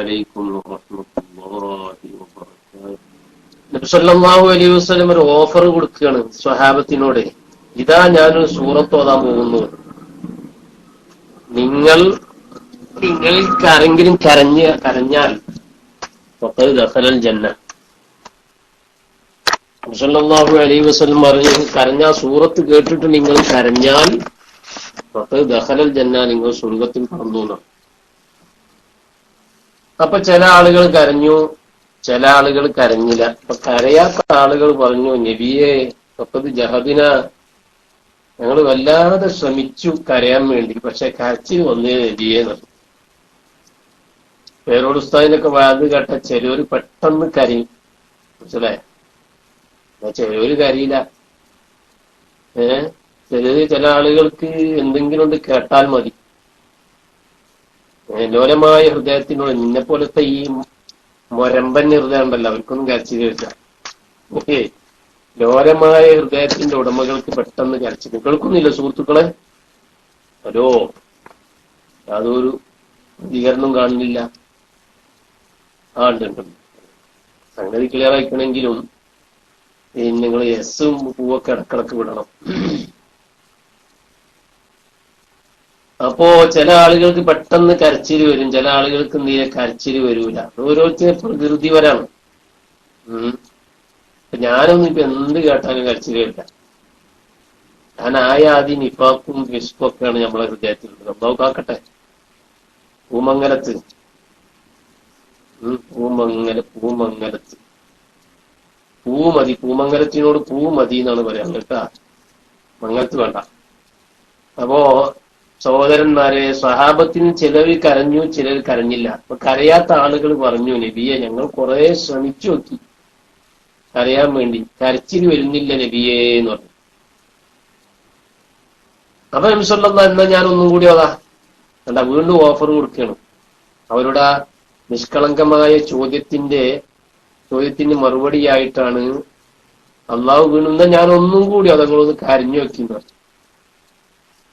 عليكم ورحمة الله وبركاته. നബി സല്ലല്ലാഹു അലൈഹി വസല്ലം ഒരു ഓഫർ കൊടുക്കുകയാണ് സ്വഹാബത്തിനോട്. ഇതാ ഞാനൊരു സൂറത്ത് ഓതാൻ പോകുന്നു. നിങ്ങൾക്ക് ആരെങ്കിലും കരഞ്ഞാൽ ഫഖദ് ദഖലൽ ജന്ന. നബി സല്ലല്ലാഹു അലൈഹി വസല്ലം പറഞ്ഞു, കരഞ്ഞ സൂറത്ത് കേട്ടിട്ട് നിങ്ങൾ കരഞ്ഞാൽ ഫഖദ് ദഖലൽ ജന്ന, നിങ്ങൾ സ്വർഗ്ഗത്തിൽ കടന്നു. അപ്പൊ ചില ആളുകൾ കരഞ്ഞു, ചില ആളുകൾ കരഞ്ഞില്ല. അപ്പൊ കരയാത്ത ആളുകൾ പറഞ്ഞു, നബിയെ ഫഖദ് ജഹദിന, ഞങ്ങൾ വല്ലാതെ ശ്രമിച്ചു കരയാൻ വേണ്ടി, പക്ഷെ കരച്ചിൽ വന്നേ നബിയെ. പേരോട് ഉസ്താദിനൊക്കെ വാത് കേട്ട ചിലവര് പെട്ടെന്ന് കരയും, മനസ്സിലായ? ചിലവര് കരയില്ല. ചില ആളുകൾക്ക് എന്തെങ്കിലും കൊണ്ട് കേട്ടാൽ മതി. ലോലമായ ഹൃദയത്തിനോട്, നിന്നെ പോലത്തെ ഈ മൊരമ്പൻ ഹൃദയം ഉണ്ടല്ലോ, അവർക്കൊന്നും കരച്ചിൽ വരില്ല. ലോലമായ ഹൃദയത്തിന്റെ ഉടമകൾക്ക് പെട്ടെന്ന് കരച്ചിൽ കേൾക്കുന്നില്ല. സുഹൃത്തുക്കളെ, ഹലോ, യാതൊരു പ്രതികരണം കാണുന്നില്ല. ഉണ്ട്. സംഗതി ക്ലിയർ ആയിക്കണമെങ്കിലും നിങ്ങൾ എസ്സും പൂവൊക്കെ ഇടക്കിടക്ക് വിടണം. അപ്പോ ചില ആളുകൾക്ക് പെട്ടെന്ന് കരച്ചിൽ വരും, ചില ആളുകൾക്ക് നീരെ കരച്ചിൽ വരൂല. ഓരോരുത്തർ പ്രകൃതിപരാണ്. ഞാനൊന്നും ഇപ്പൊ എന്ത് കേട്ടാലും കരച്ചിൽ വരില്ല. ഞാൻ ആദ്യം നിഫാക്കും ഫിസ്കും ഒക്കെയാണ് നമ്മളെ ഹൃദയത്തിലുള്ളത്. അള്ളാഹു കാക്കട്ടെ. പൂമംഗലത്ത് പൂമതി, പൂമംഗലത്തിനോട് പൂമതി എന്നാണ് പറയാൻ കേട്ടാ, മംഗലത്ത് വേണ്ട. അപ്പോ സഹോദരന്മാരെ, സ്വഹാബത്തിന് ചിലർ കരഞ്ഞു, ചിലർ കരഞ്ഞില്ല. അപ്പൊ കരയാത്ത ആളുകൾ പറഞ്ഞു, നബിയെ ഞങ്ങൾ കുറെ ശ്രമിച്ചു നോക്കി കരയാൻ വേണ്ടി, കരച്ചിൽ വരുന്നില്ല നബിയേ എന്ന് പറഞ്ഞു. അപ്പൊ നബി സല്ലല്ലാഹു എന്നാ ഞാൻ ഒന്നും കൂടി അതാ കണ്ട, വീണ്ടും ഓഫർ കൊടുക്കുകയാണ്. അവരുടെ നിഷ്കളങ്കമായ ചോദ്യത്തിന് മറുപടിയായിട്ടാണ് അള്ളാഹു വീണ്ടും ഞാൻ ഒന്നും കൂടി അതങ്ങളൊന്ന് കരഞ്ഞു വെക്കുന്നു.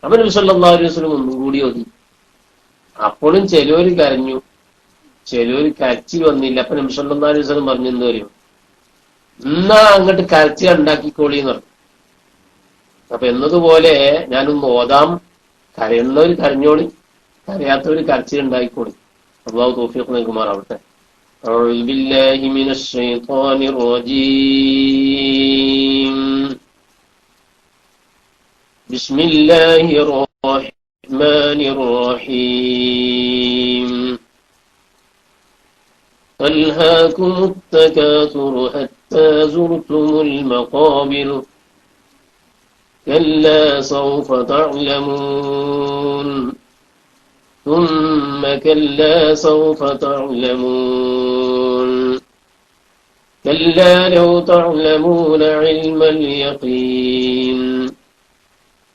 അപ്പൊ നബി സല്ലല്ലാഹു അലൈഹി വസല്ലം ഒന്നും കൂടി ഓതി. അപ്പോഴും ചിലവര് കരഞ്ഞു, ചിലവര് കരച്ചിൽ വന്നില്ല. അപ്പൊ നബി സല്ലല്ലാഹു അലൈഹി വസല്ലം പറഞ്ഞു, എന്ത് പറയും, എന്നാ അങ്ങോട്ട് കരച്ചിൽ ഉണ്ടാക്കിക്കോളിന്ന് പറഞ്ഞു. അപ്പൊ എന്നതുപോലെ ഞാനൊന്ന് ഓതാം, കരയുന്നവര് കരഞ്ഞോളി, കരയാത്തവര് കരച്ചിൽ ഉണ്ടാക്കിക്കോളി. അല്ലാഹു തൗഫീഖ് നൽകുമാറാവട്ടെ. അഊദു ബില്ലാഹി മിനശ് ശൈത്വാനിർ റജീം. ബിസ്മില്ലാഹിർ റഹ്മാനിർ റഹീം. അൽഹാകുമുത് തകാസുറു ഹത്താ സുർതുമുൽ മഖാബിർ كلا سوف تعلمون ثم كلا سوف تعلمون كلا لو تعلمون علم اليقين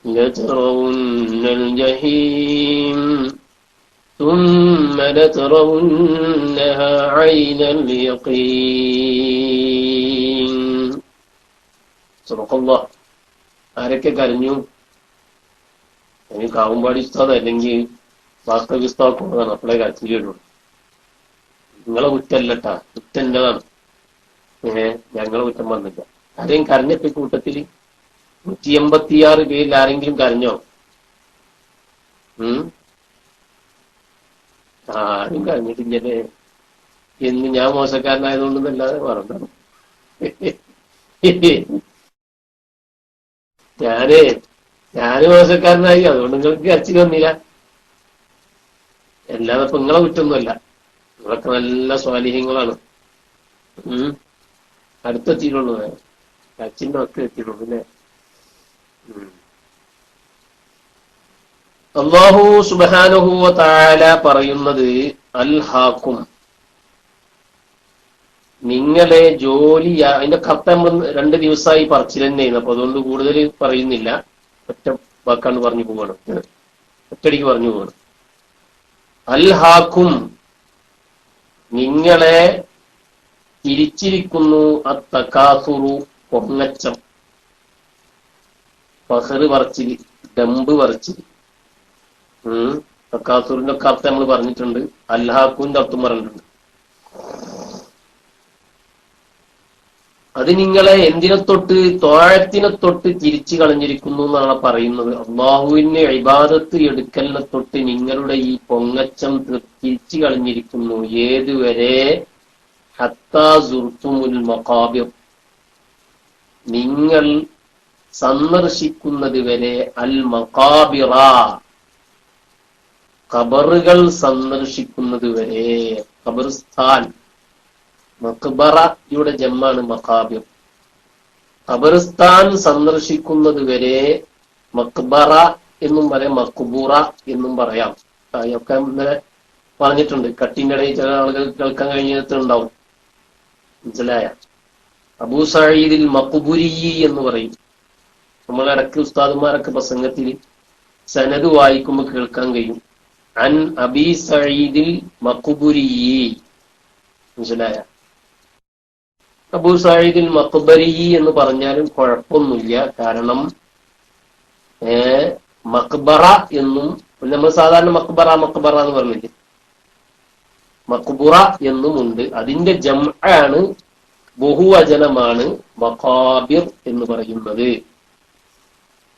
لترون الجحيم ثم لترونها عين اليقين. صدق الله. ആരൊക്കെ കരഞ്ഞു? എനിക്ക് കാവുമ്പാടി ഉസ്താദ് അല്ലെങ്കിൽ വാസ്തവ ഉസ്താദാണ് അപ്പോഴേ കരച്ചിൽ വരുള്ളൂ. നിങ്ങളെ കുറ്റല്ലട്ടാ, കുറ്റൻ്റെതാണ്. ഞങ്ങളെ കുറ്റം വന്നില്ല. ആരെയും കരഞ്ഞപ്പോ കൂട്ടത്തില് 186 പേരിൽ ആരെങ്കിലും കരഞ്ഞോ? ആരും കരഞ്ഞിട്ടില്ലേ? എന്ന് ഞാൻ മോശക്കാരനായതുകൊണ്ടെന്നല്ലാതെ പറഞ്ഞതാണ്. ഞാന് മോശക്കാരനായി, അതുകൊണ്ട് നിങ്ങൾക്ക് കരച്ചിൽ വന്നില്ല. അല്ലാതെ ഇപ്പൊ നിങ്ങളെ കുറ്റൊന്നുമല്ല, നിങ്ങളൊക്കെ നല്ല സ്വാലിഹ്യങ്ങളാണ്. അടുത്തെത്തിയിട്ടുള്ളൂ, കരച്ചിന്റെ ഒക്കെ എത്തിയിട്ടുള്ളൂ അല്ലേ? അല്ലാഹു സുബ്ഹാനഹു വ തആല പറയുന്നത്, അൽഹാക്കും, നിങ്ങളെ ജോലി. അതിന്റെ കത്ത് നമ്മൾ 2 ദിവസമായി പറച്ചിൽ തന്നെയാണ്. അപ്പൊ അതുകൊണ്ട് കൂടുതൽ പറയുന്നില്ല, ഒറ്റ വാക്കാണ് പറഞ്ഞു പോവാണ്, ഒറ്റടിക്ക് പറഞ്ഞു പോവാണ്. അൽഹാക്കും, നിങ്ങളെ തിരിച്ചിരിക്കുന്നു, അത്തകാസുറു, പൊങ്ങച്ചം, ഫഖറ് പറച്ചില്, ഡമ്പ് പറച്ചില്. തക്കാസുറിന്റെ ഒക്കെ അർത്ഥം നമ്മൾ പറഞ്ഞിട്ടുണ്ട്. അൽഹാഖുവിന്റെ അർത്ഥം പറഞ്ഞിട്ടുണ്ട്. അത് നിങ്ങളെ എന്തിനെ തൊട്ട്, തോഴത്തിനെ തൊട്ട് തിരിച്ചു കളഞ്ഞിരിക്കുന്നു എന്നാണ് പറയുന്നത്. അള്ളാഹുവിനെ ഇബാദത്ത് എടുക്കലിനെ തൊട്ട് നിങ്ങളുടെ ഈ പൊങ്ങച്ചം തിരിച്ചു കളഞ്ഞിരിക്കുന്നു. ഏതുവരെ? ഹത്താ സുർത്തുമുൽ മഖാബിർ, നിങ്ങൾ സന്ദർശിക്കുന്നത് വരെ. അൽ മഖാബിറ, ഖബറുകൾ സന്ദർശിക്കുന്നത് വരെ. ഖബർസ്ഥാൻ, മഖ്ബറയുടെ ജമ്മാണ് മഖാബിർ. ഖബർസ്ഥാൻ സന്ദർശിക്കുന്നത് വരെ. മഖ്ബറ എന്നും പറയാം, മഖ്ബൂറ എന്നും പറയാം. ഒക്കെ ഇന്നലെ പറഞ്ഞിട്ടുണ്ട്. കട്ടിന്റെ ഇടയിൽ ചില ആളുകൾ കേൾക്കാൻ കഴിഞ്ഞിട്ടുണ്ടാവും. മനസ്സിലായ? അബൂ സഈദിൽ മഖ്ബുരി എന്ന് പറയും. നമ്മളിടയ്ക്ക് ഉസ്താദുമാരൊക്കെ പ്രസംഗത്തിൽ സനദ് വായിക്കുമ്പോൾ കേൾക്കാൻ കഴിയും. അൻ അബീ സഈദിൽ മഖ്ബുരി. മനസ്സിലായ? അബൂ സഈദിൽ മഖ്ബരി എന്ന് പറഞ്ഞാലും കുഴപ്പമൊന്നുമില്ല. കാരണം മഖ്ബറ എന്നും നമ്മൾ സാധാരണ മഖ്ബറ എന്ന് പറഞ്ഞില്ലേ, മഖ്ബുറ എന്നുമുണ്ട്. അതിന്റെ ജംആണ്, ബഹുവചനമാണ് മഖാബിർ എന്ന് പറയുന്നത്.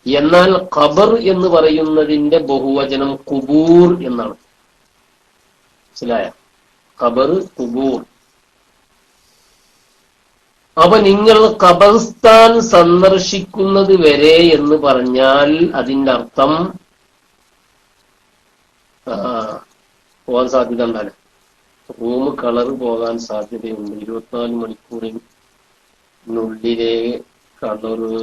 എന്നാൽ ഖബർ എന്ന് പറയുന്നതിന്റെ ബഹുവചനം ഖുബൂർ എന്നാണ്. മനസ്സിലായ? ഖബർ, ഖുബൂർ. അപ്പൊ നിങ്ങൾ ഖബർസ്ഥാൻ സന്ദർശിക്കുന്നത് വരെ എന്ന് പറഞ്ഞാൽ അതിന്റെ അർത്ഥം പോകാൻ സാധ്യത ഉണ്ടാവില്ല. റൂം കളർ പോകാൻ സാധ്യതയുണ്ട്. 24 മണിക്കൂറിനുള്ളിലെ കളറ്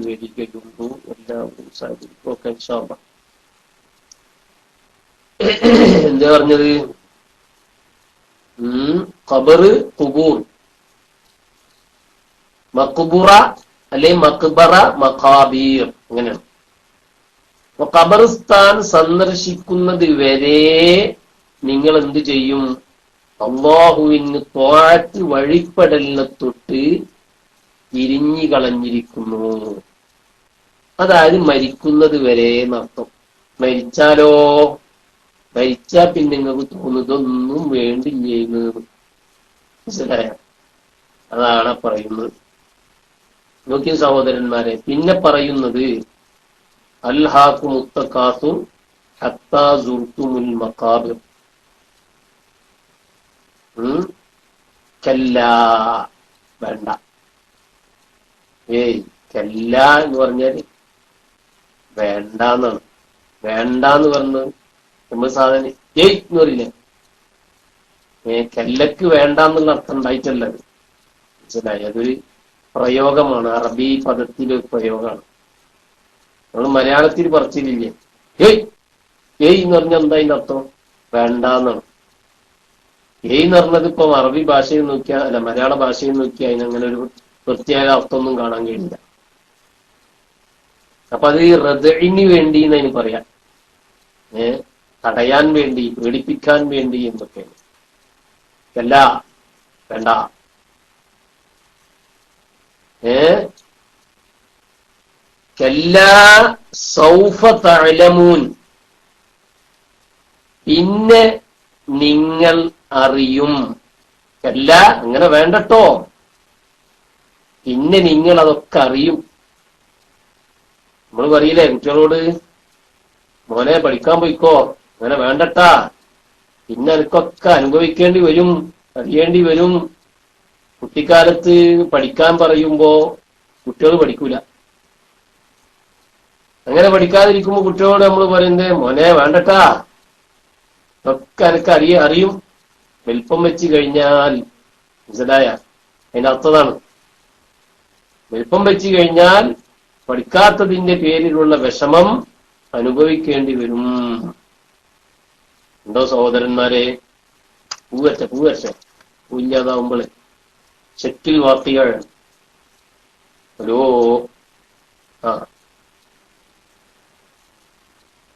വരികയുള്ളൂ. എല്ലാവരും സാധിക്കും. ഓക്കെ, എന്താ പറഞ്ഞത്? ഖബർ, ഖുബൂർ, മഖ്ബുറ അല്ലെ മഖ്ബറ, മഖാബീർ, അങ്ങനെയാണ്. അപ്പൊ ഖബർസ്ഥാൻ സന്ദർശിക്കുന്നത് വരെ നിങ്ങൾ എന്ത് ചെയ്യും? അല്ലാഹുവിന് ത്വാഅത്ത് വഴിപ്പെടലിനെ തൊട്ട് തിരിഞ്ഞു കളഞ്ഞിരിക്കുന്നു. അതായത് മരിക്കുന്നത് വരെ എന്നർത്ഥം. മരിച്ചാലോ? മരിച്ചാ പിന്നെ നിങ്ങൾക്ക് തോന്നുന്നതൊന്നും വേണ്ടില്ലേന്ന്. മനസ്സിലായ? അതാണ് പറയുന്നത്. നോക്കിയ സഹോദരന്മാരെ, പിന്നെ പറയുന്നത് അൽഹാഖു മുത്തഖാസുർ ഹത്താ സുർത്തുമുൽ മഖാബിർ. കല്ലാ, വേണ്ട. കല്ല എന്ന് പറഞ്ഞാല് വേണ്ടാന്നാണ്. വേണ്ടാന്ന് പറഞ്ഞത് നമ്മൾ സാധാരണ എന്ന് പറയില്ലേ, കല്ലക്ക് വേണ്ടാന്നുള്ള അർത്ഥം ഉണ്ടായിട്ടല്ല. മനസ്സിലായി? അതൊരു പ്രയോഗമാണ്, അറബി പദത്തിലെ ഒരു പ്രയോഗമാണ്. നമ്മൾ മലയാളത്തിൽ പറച്ചിലില്ലേ, എന്ന് പറഞ്ഞാൽ എന്താ അതിന്റെ അർത്ഥം? വേണ്ടാന്നാണ്. എന്ന് പറഞ്ഞത് ഇപ്പം അറബി ഭാഷയിൽ നോക്കിയാൽ, അല്ല മലയാള ഭാഷയിൽ നോക്കിയാൽ അതിനങ്ങനെ ഒരു പ്രത്യേക അർത്ഥമൊന്നും കാണാൻ കഴിയില്ല. അപ്പൊ അത് റദ്ഇന് വേണ്ടി എന്നതിന് പറയാം, തടയാൻ വേണ്ടി, പേടിപ്പിക്കാൻ വേണ്ടി എന്നൊക്കെയാണ്. അല്ല, വേണ്ട. കല്ലാ സൗഫ തഅലമൂൻ, പിന്നെ നിങ്ങൾ അറിയും. അല്ല, അങ്ങനെ വേണ്ടട്ടോ, പിന്നെ നിങ്ങൾ അതൊക്കെ അറിയും. നമ്മൾ പറയില്ലേ കുട്ടികളോട്, മോനെ പഠിക്കാൻ പോയിക്കോ, അങ്ങനെ വേണ്ടട്ടാ, പിന്നെ എനിക്കൊക്കെ അനുഭവിക്കേണ്ടി വരും, അറിയേണ്ടി വരും. കുട്ടിക്കാലത്ത് പഠിക്കാൻ പറയുമ്പോ കുട്ടികൾ പഠിക്കൂല. അങ്ങനെ പഠിക്കാതിരിക്കുമ്പോ കുട്ടികളോട് നമ്മൾ പറയുന്നത്, മോനെ വേണ്ടട്ടാ, ഒക്കെ എനിക്ക് അറിയും. വലിപ്പം വെച്ച് കഴിഞ്ഞാൽ, മനസ്സിലായ? അതിന്റെ അർത്ഥതാണ്. വലിപ്പം വെച്ച് കഴിഞ്ഞാൽ പഠിക്കാത്തതിന്റെ പേരിലുള്ള വിഷമം അനുഭവിക്കേണ്ടി വരും. ഉണ്ടോ സഹോദരന്മാരെ? പൂവറ്റ പൂവില്ലാതാവുമ്പോളെ ചെക്കിൽ വാർത്തകൾ ഓരോ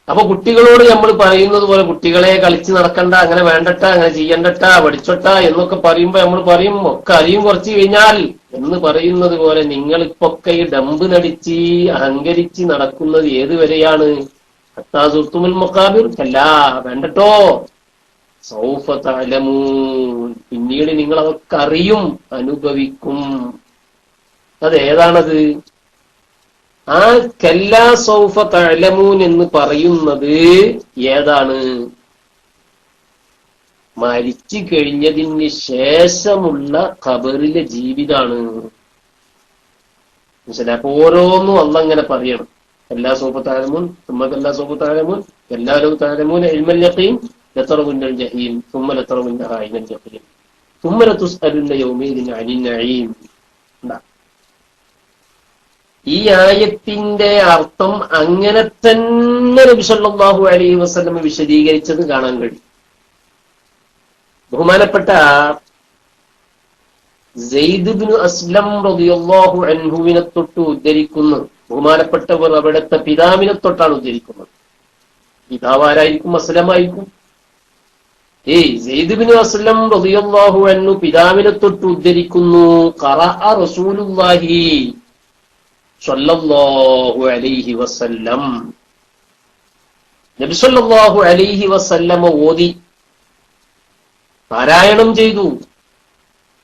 അപ്പൊ കുട്ടികളോട് നമ്മൾ പറയുന്നത് പോലെ, കുട്ടികളെ കളിച്ച് നടക്കണ്ട, അങ്ങനെ വേണ്ടട്ട, അങ്ങനെ ചെയ്യണ്ടട്ട, പഠിച്ചോട്ട എന്നൊക്കെ പറയുമ്പോ നമ്മൾ പറയും ഒക്കെ അറിയും കുറച്ച് കഴിഞ്ഞാൽ എന്ന് പറയുന്നത് പോലെ, നിങ്ങളിപ്പൊക്കെ ഈ ഡമ്പ് നടിച്ച് അഹങ്കരിച്ച് നടക്കുന്നത് ഏതുവരെയാണ്? ഹത്താ സുർത്തുമുൽ മഖാബിർ, കല്ലാ വേണ്ടട്ടോ, സൗഫ തഅലമൂൻ, പിന്നീട് നിങ്ങൾ അതൊക്കെ അറിയും, അനുഭവിക്കും. അതേതാണത്? ആ കല്ലാ സൗഫ തഅലമൂൻ എന്ന് പറയുന്നത് ഏതാണ്? മരിച്ചു കഴിഞ്ഞതിന് ശേഷമുള്ള ഖബറിലെ ജീവിതാണ്. മനസ്സിലായി? അപ്പൊ ഓരോന്നും അള്ളാഹ് ഇങ്ങനെ പറയണം. എല്ലാ സൗഫ തഅലമൂൻ, എല്ലാ സൗഫ തഅലമൂൻ, എല്ലാവരും തഅലമൂൻ ഇൽമൽ യഖീൻ ലതറവുന്നൽ ജഹീം ثم لترونها عين اليقين ثم لتسألن يومئذ عن النعيم. ഈ ആയത്തിന്റെ അർത്ഥം അങ്ങനെ തന്നെ നബി സല്ലല്ലാഹു അലൈഹി വസല്ലം വിശദീകരിച്ചത് കാണാൻ കഴിയും. ബഹുമാനപ്പെട്ട സെയ്ദ് ഇബ്നു അസ്ലം റളിയല്ലാഹു അൻഹുവിനെ തൊട്ട് ഉദ്ധരിക്കുന്നു. ബഹുമാനപ്പെട്ടവർ അവിടുത്തെ പിതാവിനെ തൊട്ടാണ് ഉദ്ധരിക്കുന്നത്. പിതാവ് ആരായിരിക്കും? അസ്ലമായിരിക്കും. സെയ്ദ് ഇബ്നു അസ്ലം റളിയല്ലാഹു അൻഹു പിതാവിനെ തൊട്ട് ഉദ്ധരിക്കുന്നു, ഖറഅ റസൂലുള്ളാഹി സ്വല്ലല്ലാഹു അലൈഹി വസല്ലം, നബി സ്വല്ലല്ലാഹു അലൈഹി വസല്ലം ഓതി, പാരായണം ചെയ്തു,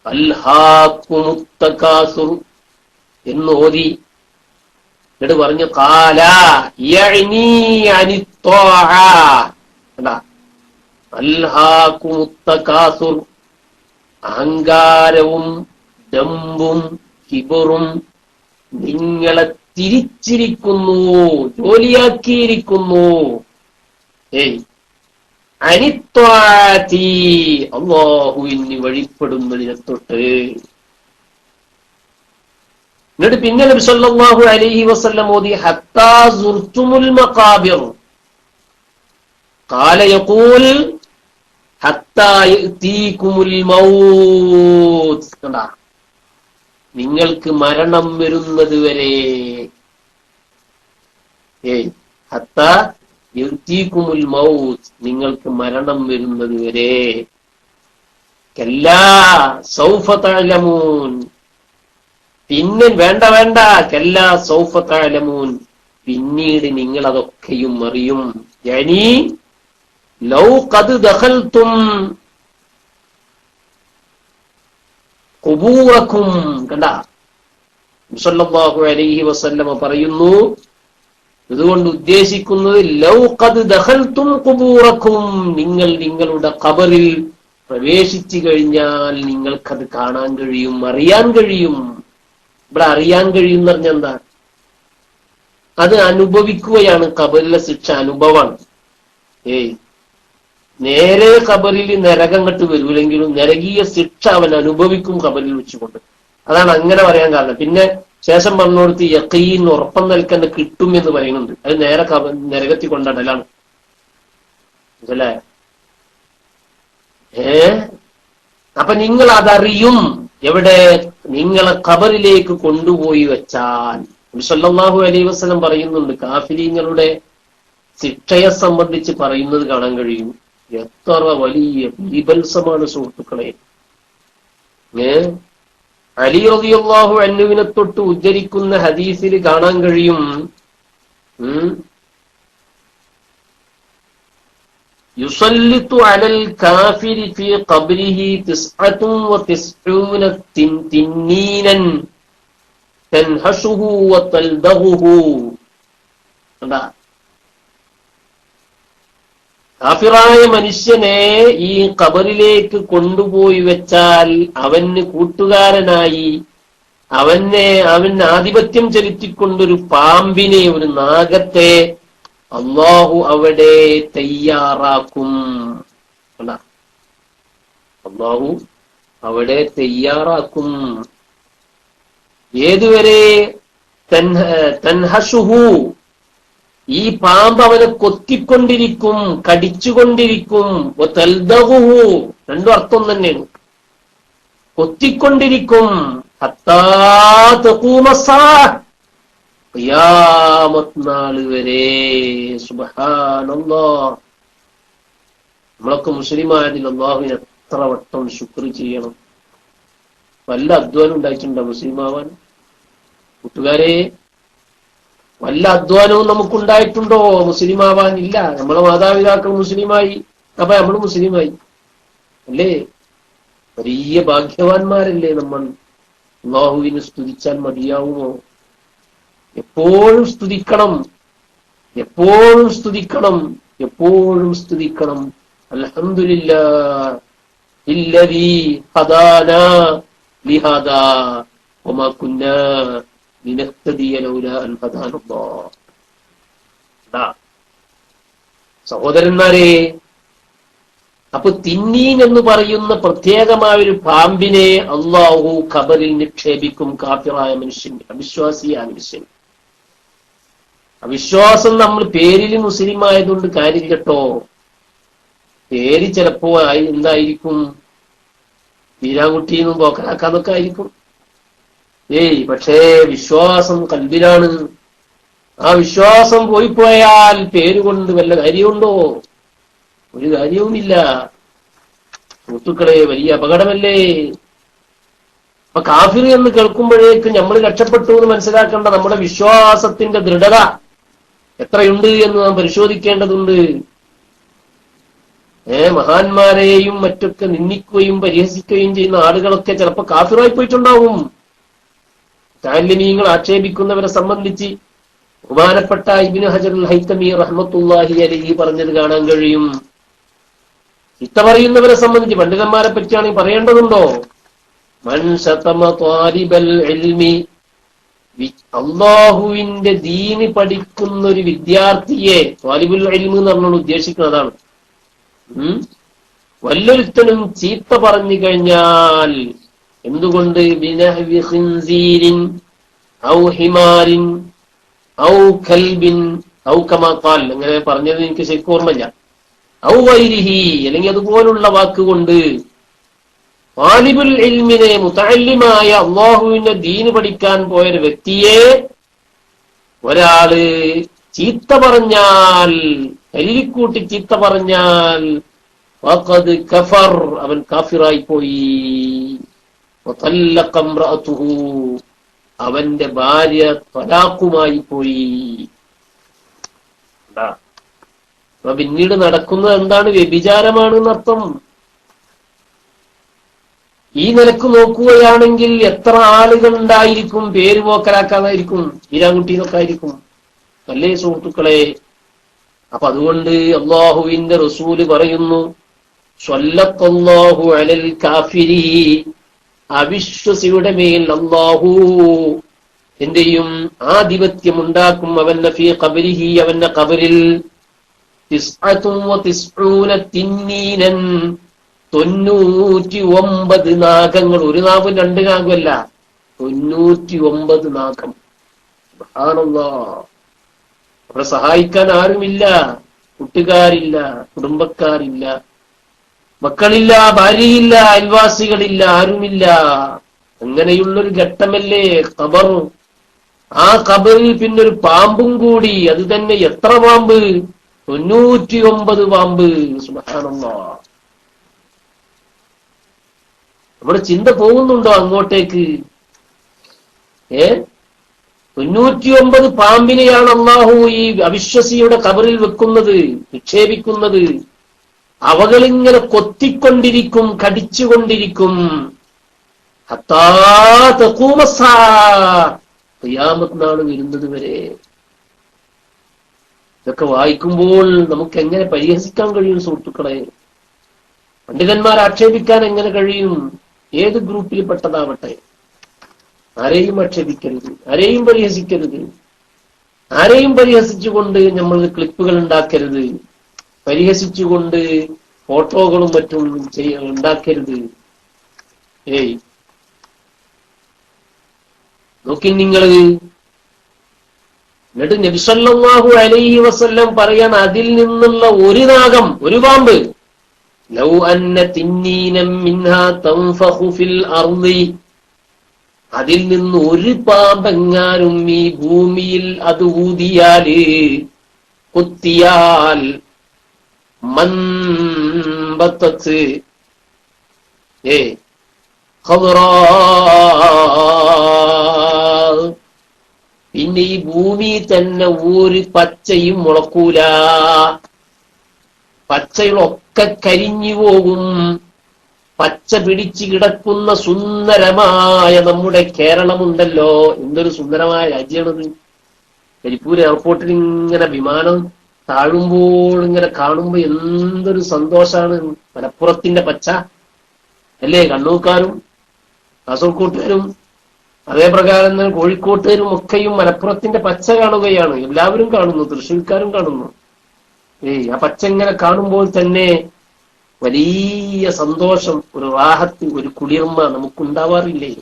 അൽഹാകുമുത് തകാസുർ എന്ന് ഓതി. എന്നിട്ട് പറഞ്ഞു, ഖാല യഅനി അനിത് ത്വാഅ, അൽഹാകുമുത് തകാസുർ, അഹങ്കാരവും ദമ്പും കിബറും നിങ്ങളെ തിരിച്ചിരിക്കുന്നു, ജോലിയാക്കിയിരിക്കുന്നു. അനിത്വാതി, അല്ലാഹുവിന് വഴിപ്പെടുന്നതിനെ തൊട്ട്. എന്നിട്ട് പിന്നെ നബി സല്ലല്ലാഹു അലൈഹി വസല്ലം ഓതി, ഹത്താ സുർത്തുമുൽ മഖാബിർ, ഖാല യഖൂൽ ഹത്താ യഅതീകുമുൽ മൗത്ത്, കണ്ടാ, നിങ്ങൾക്ക് മരണം വരുന്നത് വരെ. ഹത്താ യഅതീകുമുൽ മൗത്ത്, നിങ്ങൾക്ക് മരണം വരുന്നത് വരെ. കല്ലാ സൗഫ തഅലമൂൻ, പിന്നെ വേണ്ട വേണ്ട, കല്ലാ സൗഫ തഅലമൂൻ, പിന്നീട് നിങ്ങൾ അതൊക്കെയും അറിയും. യഅനി ലൗ ഖദ് ദഖൽതും ഖുബൂറക്കും, കണ്ട, സല്ലല്ലാഹു അലൈഹി വസല്ലമ പറയുന്നു, ഇതുകൊണ്ട് ഉദ്ദേശിക്കുന്നത് ലൗ ഖദ് ദഖൽതും ഖുബൂറക്കും, നിങ്ങൾ നിങ്ങളുടെ ഖബറിൽ പ്രവേശിച്ചു കഴിഞ്ഞാൽ നിങ്ങൾക്കത് കാണാൻ കഴിയും, അറിയാൻ കഴിയും. ഇവിടെ അറിയാൻ കഴിയും എന്ന് പറഞ്ഞാൽ എന്താ? അത് അനുഭവിക്കുകയാണ്. ഖബറിലെ ശിക്ഷ അനുഭവമാണ്. നേരെ ഖബറിൽ നരകം കെട്ട് വരൂലെങ്കിലും നരകീയ ശിക്ഷ അവൻ അനുഭവിക്കും ഖബറിൽ വെച്ചുകൊണ്ട്. അതാണ് അങ്ങനെ പറയാൻ കാരണം. പിന്നെ ശേഷം പറഞ്ഞുകൊടുത്ത് യഖീൻ, ഉറപ്പം നൽകേണ്ട കിട്ടും എന്ന് പറയുന്നുണ്ട്. അത് നേരെ നരകത്തിൽ കൊണ്ടടലാണ്. അല്ലേ? അപ്പൊ നിങ്ങൾ അതറിയും. എവിടെ? നിങ്ങളെ ഖബറിലേക്ക് കൊണ്ടുപോയി വെച്ചാൽ. നബി സല്ലല്ലാഹു അലൈഹി വസല്ലം പറയുന്നുണ്ട്, കാഫിരീങ്ങളുടെ ശിക്ഷയെ സംബന്ധിച്ച് പറയുന്നത് കാണാൻ കഴിയും. എത്ര വലിയ ബീഭത്സമാണ് സുഹൃത്തുക്കളെ. അലി റളിയല്ലാഹു അൻഹുവിനെ തൊട്ട് ഉദ്ധരിക്കുന്ന ഹദീസിൽ കാണാൻ കഴിയും, യുസല്ലിതു അലൽ കാഫിരി ഫീ ഖബ്രിഹി 99 തിന്നീനൻ തൻഹശുഹു വതൽദഹുഹു. കാഫിറായ മനുഷ്യനെ ഈ ഖബറിലേക്ക് കൊണ്ടുപോയി വെച്ചാൽ അവന് കൂട്ടുകാരനായി അവൻ ആധിപത്യം ചെലുത്തിക്കൊണ്ടൊരു പാമ്പിനെ, ഒരു നാഗത്തെ അല്ലാഹു അവിടെ തയ്യാറാക്കും. അല്ലാഹു അവിടെ തയ്യാറാക്കും. ഏതുവരെ? തൻഹശുഹു, ഈ പാമ്പ് അവനെ കൊത്തിക്കൊണ്ടിരിക്കും, കടിച്ചുകൊണ്ടിരിക്കും. തൽദഹുഹു, രണ്ടും അർത്ഥം തന്നെയാണ്. കൊത്തിക്കൊണ്ടിരിക്കും. ഹത്താ തഖൂമ സ്സാഅ, ഖിയാമത്ത് നാൾ വരെ. സുബ്ഹാനല്ലാഹ്. നമ്മളൊക്കെ മുസ്ലിമായതിൽ അല്ലാഹുവിനെ എത്ര വട്ടം ശുക്ർ ചെയ്യണം. വല്ല അധ്വാനം ഉണ്ടായിട്ടുണ്ടോ മുസ്ലിമാവാൻ? കൂട്ടുകാരെ, വല്ല അധ്വാനവും നമുക്കുണ്ടായിട്ടുണ്ടോ? മുസ്ലിം ആവാനില്ല. നമ്മളെ മാതാപിതാക്കൾ മുസ്ലിമായി, അപ്പൊ നമ്മൾ മുസ്ലിമായി അല്ലേ? വലിയ ഭാഗ്യവാന്മാരല്ലേ നമ്മൾ. അല്ലാഹുവിനെ സ്തുതിച്ചാൽ മതിയാവുമോ? എപ്പോഴും സ്തുതിക്കണം, എപ്പോഴും സ്തുതിക്കണം, എപ്പോഴും സ്തുതിക്കണം. അൽഹംദുലില്ലാഹ് ഇല്ലദീ ഹദാനാ ലിഹാദാ വമാ കുന്നാ ലിനഹ്തദിയ ലൗലാ അൻ ഹദാനല്ലാഹ്. സഹോദരന്മാരെ, അപ്പൊ തിന്നീൻ എന്ന് പറയുന്ന പ്രത്യേകമായൊരു പാമ്പിനെ അള്ളാഹു ഖബറിൽ നിക്ഷേപിക്കും കാഫിറായ മനുഷ്യൻ, അവിശ്വാസിയായ മനുഷ്യൻ. അവിശ്വാസം നമ്മൾ പേരിൽ മുസ്ലിം ആയതുകൊണ്ട് കാര്യം കേട്ടോ. പേര് ചിലപ്പോ എന്തായിരിക്കും, വീരാൻകുട്ടിന്നും പോക്കലാക്കാന്നൊക്കെ ആയിരിക്കും. പക്ഷേ വിശ്വാസം കൽബിലാണ്. ആ വിശ്വാസം പോയിപ്പോയാൽ പേരുകൊണ്ട് വല്ല കാര്യമുണ്ടോ? ഒരു കാര്യവുമില്ല. സുഹൃത്തുക്കളെ, വലിയ അപകടമല്ലേ? അപ്പൊ കാഫിർ എന്ന് കേൾക്കുമ്പോഴേക്കും നമ്മൾ രക്ഷപ്പെട്ടു എന്ന് മനസ്സിലാക്കേണ്ട നമ്മുടെ വിശ്വാസത്തിന്റെ ദൃഢത എത്രയുണ്ട് എന്ന് നാം പരിശോധിക്കേണ്ടതുണ്ട്. മഹാന്മാരെയും മറ്റൊക്കെ നിന്ദിക്കുകയും പരിഹസിക്കുകയും ചെയ്യുന്ന ആളുകളൊക്കെ ചിലപ്പോ കാഫിറായി പോയിട്ടുണ്ടാവും. താലിമീങ്ങൾ ആക്ഷേപിക്കുന്നവരെ സംബന്ധിച്ച് ബഹുമാനപ്പെട്ട ഇബ്നു ഹജറുൽ ഹൈതമി റഹ്മത്തുള്ളാഹി അലൈഹി പറഞ്ഞത് കാണാൻ കഴിയും. ചീത്ത പറയുന്നവരെ സംബന്ധിച്ച് പണ്ഡിതന്മാരെ പറ്റിയാണെങ്കിൽ പറയേണ്ടതുണ്ടോ? മൻ ശതമ ത്വാലിബൽ ഇൽമി, അല്ലാഹുവിന്റെ ദീന് പഠിക്കുന്ന ഒരു വിദ്യാർത്ഥിയെ, ത്വാലിബുൽ ഇൽമ് എന്ന് പറഞ്ഞാൽ ഉദ്ദേശിക്കുന്നതാണ്. വല്ലൊരുത്തനും ചീത്ത പറഞ്ഞു കഴിഞ്ഞാൽ, എന്തുകൊണ്ട്? ബിനഹ്വി ഖിൻസീരിൻ ഔ ഹിമാരിൻ ഔ കൽബിൻ ഔ കമാ ഖാൽ, അങ്ങനെ പറഞ്ഞത് എനിക്ക് ശരിക്കും ഓർമ്മയില്ല. ഔ ഗൈരിഹി, അല്ലെങ്കിൽ അതുപോലുള്ള വാക്കുകൊണ്ട് ത്വാലിബുൽ ഇൽമിനെ, മുതഅല്ലിമായ അല്ലാഹുവിന്റെ ദീന് പഠിക്കാൻ പോയൊരു വ്യക്തിയെ ഒരാള് ചീത്ത പറഞ്ഞാൽ, കരുതിക്കൂട്ടി ചീത്ത പറഞ്ഞാൽ, ഫഖദ് കഫർ, അവൻ കാഫിറായി പോയി. വതല്ലഖ ഇംറഅതുഹു, അവന്റെ ഭാര്യ തലാഖുമായി പോയി. അപ്പൊ പിന്നീട് നടക്കുന്നത് എന്താണ്? വ്യഭിചാരമാണ് എന്നർത്ഥം. ഈ നിലക്ക് നോക്കുകയാണെങ്കിൽ എത്ര ആളുകൾ ഉണ്ടായിരിക്കും പേര് പോക്കലാക്കാതായിരിക്കും, വീരാൻകുട്ടിന്നൊക്കെ ആയിരിക്കും, അല്ലേ സുഹൃത്തുക്കളെ? അപ്പൊ അതുകൊണ്ട് അല്ലാഹുവിന്റെ റസൂല് പറയുന്നു, സ്വല്ലല്ലാഹു അലൽ കാഫിരി, അവിശ്വസിയുടെ മേൽ അല്ലാഹു എന്തെയും ആധിപത്യം ഉണ്ടാക്കും. അവന്റെ ഫീ ഖബരിഹി, അവന്റെ ഖബറിൽ 99 തിന്നീനൻ, 99 നാഗങ്ങൾ. ഒരു നാഗം രണ്ട് നാഗമല്ല, 99 നാഗം. സുബ്ഹാനല്ലാഹ്. അവരെ സഹായിക്കാൻ ആരുമില്ല, കൂട്ടുകാരില്ല, കുടുംബക്കാരില്ല, മക്കളില്ല, ഭാര്യയില്ല, അയൽവാസികളില്ല, ആരുമില്ല. അങ്ങനെയുള്ളൊരു ഘട്ടമല്ലേ ഖബർ. ആ ഖബറിൽ പിന്നൊരു പാമ്പും കൂടി. അത് തന്നെ എത്ര പാമ്പ്? 99 പാമ്പ്. സുബ്ഹാനല്ലാഹ്. നമ്മുടെ ചിന്ത പോകുന്നുണ്ടോ അങ്ങോട്ടേക്ക്? 99 പാമ്പിനെയാണ് അല്ലാഹു ഈ അവിശ്വസിയുടെ ഖബറിൽ വെക്കുന്നത്, നിക്ഷേപിക്കുന്നത്. അവകളിങ്ങനെ കൊത്തിക്കൊണ്ടിരിക്കും, കടിച്ചുകൊണ്ടിരിക്കും. ഹത്താ തഖൂമ സ്സാ, ഖിയാമത്ത് നാൾ വരുന്നത് വരെ. ഇതൊക്കെ വായിക്കുമ്പോൾ നമുക്ക് എങ്ങനെ പരിഹസിക്കാൻ കഴിയും സുഹൃത്തുക്കളെ? പണ്ഡിതന്മാരെ ആക്ഷേപിക്കാൻ എങ്ങനെ കഴിയും? ഏത് ഗ്രൂപ്പിൽ പെട്ടതാവട്ടെ. ആരെയും ആക്ഷേപിക്കരുത്, ആരെയും പരിഹസിക്കരുത്. ആരെയും പരിഹസിച്ചുകൊണ്ട് നമ്മൾ ക്ലിപ്പുകൾ ഉണ്ടാക്കരുത്, പരിഹസിച്ചുകൊണ്ട് ഫോട്ടോകളും മറ്റും ഉണ്ടാക്കരുത്. നോക്കി നിങ്ങൾ. എന്നിട്ട് നബി സല്ലല്ലാഹു അലൈഹി വസല്ലം പറയാൻ, അതിൽ നിന്നുള്ള ഒരു നാഗം, ഒരു പാമ്പ്, ലൗ അന്ന തിന്നീനം മിൻഹാ തൻഫഖു ഫിൽ അർളി, അതിൽ നിന്ന് ഒരു പാമ്പെങ്ങാനും ഈ ഭൂമിയിൽ അത് ഊതിയാല്, കുത്തിയാൽ, മൻബത്തത്ത് ഖദറാ, പിന്നെ ഈ ഭൂമി തന്നെ ഒരു പച്ചയും മുളക്കൂല, പച്ചകളൊക്കെ കരിഞ്ഞു പോകും. പച്ച പിടിച്ച് കിടക്കുന്ന സുന്ദരമായ നമ്മുടെ കേരളമുണ്ടല്ലോ, എന്തൊരു സുന്ദരമായ രാജ്യമാണത്. കരിപ്പൂർ എയർപോർട്ടിൽ ഇങ്ങനെ വിമാനം താഴുമ്പോൾ ഇങ്ങനെ കാണുമ്പോ എന്തൊരു സന്തോഷാണ്. മലപ്പുറത്തിന്റെ പച്ച അല്ലേ? കണ്ണൂർക്കാരും കാസർകോട്ടുകാരും അതേപ്രകാരം തന്നെ കോഴിക്കോട്ടുകാരും ഒക്കെയും മലപ്പുറത്തിന്റെ പച്ച കാണുകയാണ്. എല്ലാവരും കാണുന്നു, തൃശ്ശൂർക്കാരും കാണുന്നു. ആ പച്ച ഇങ്ങനെ കാണുമ്പോൾ തന്നെ വലിയ സന്തോഷം, ഒരു റാഹത്ത്, ഒരു കുളിർമ നമുക്കുണ്ടാവാറില്ലേ?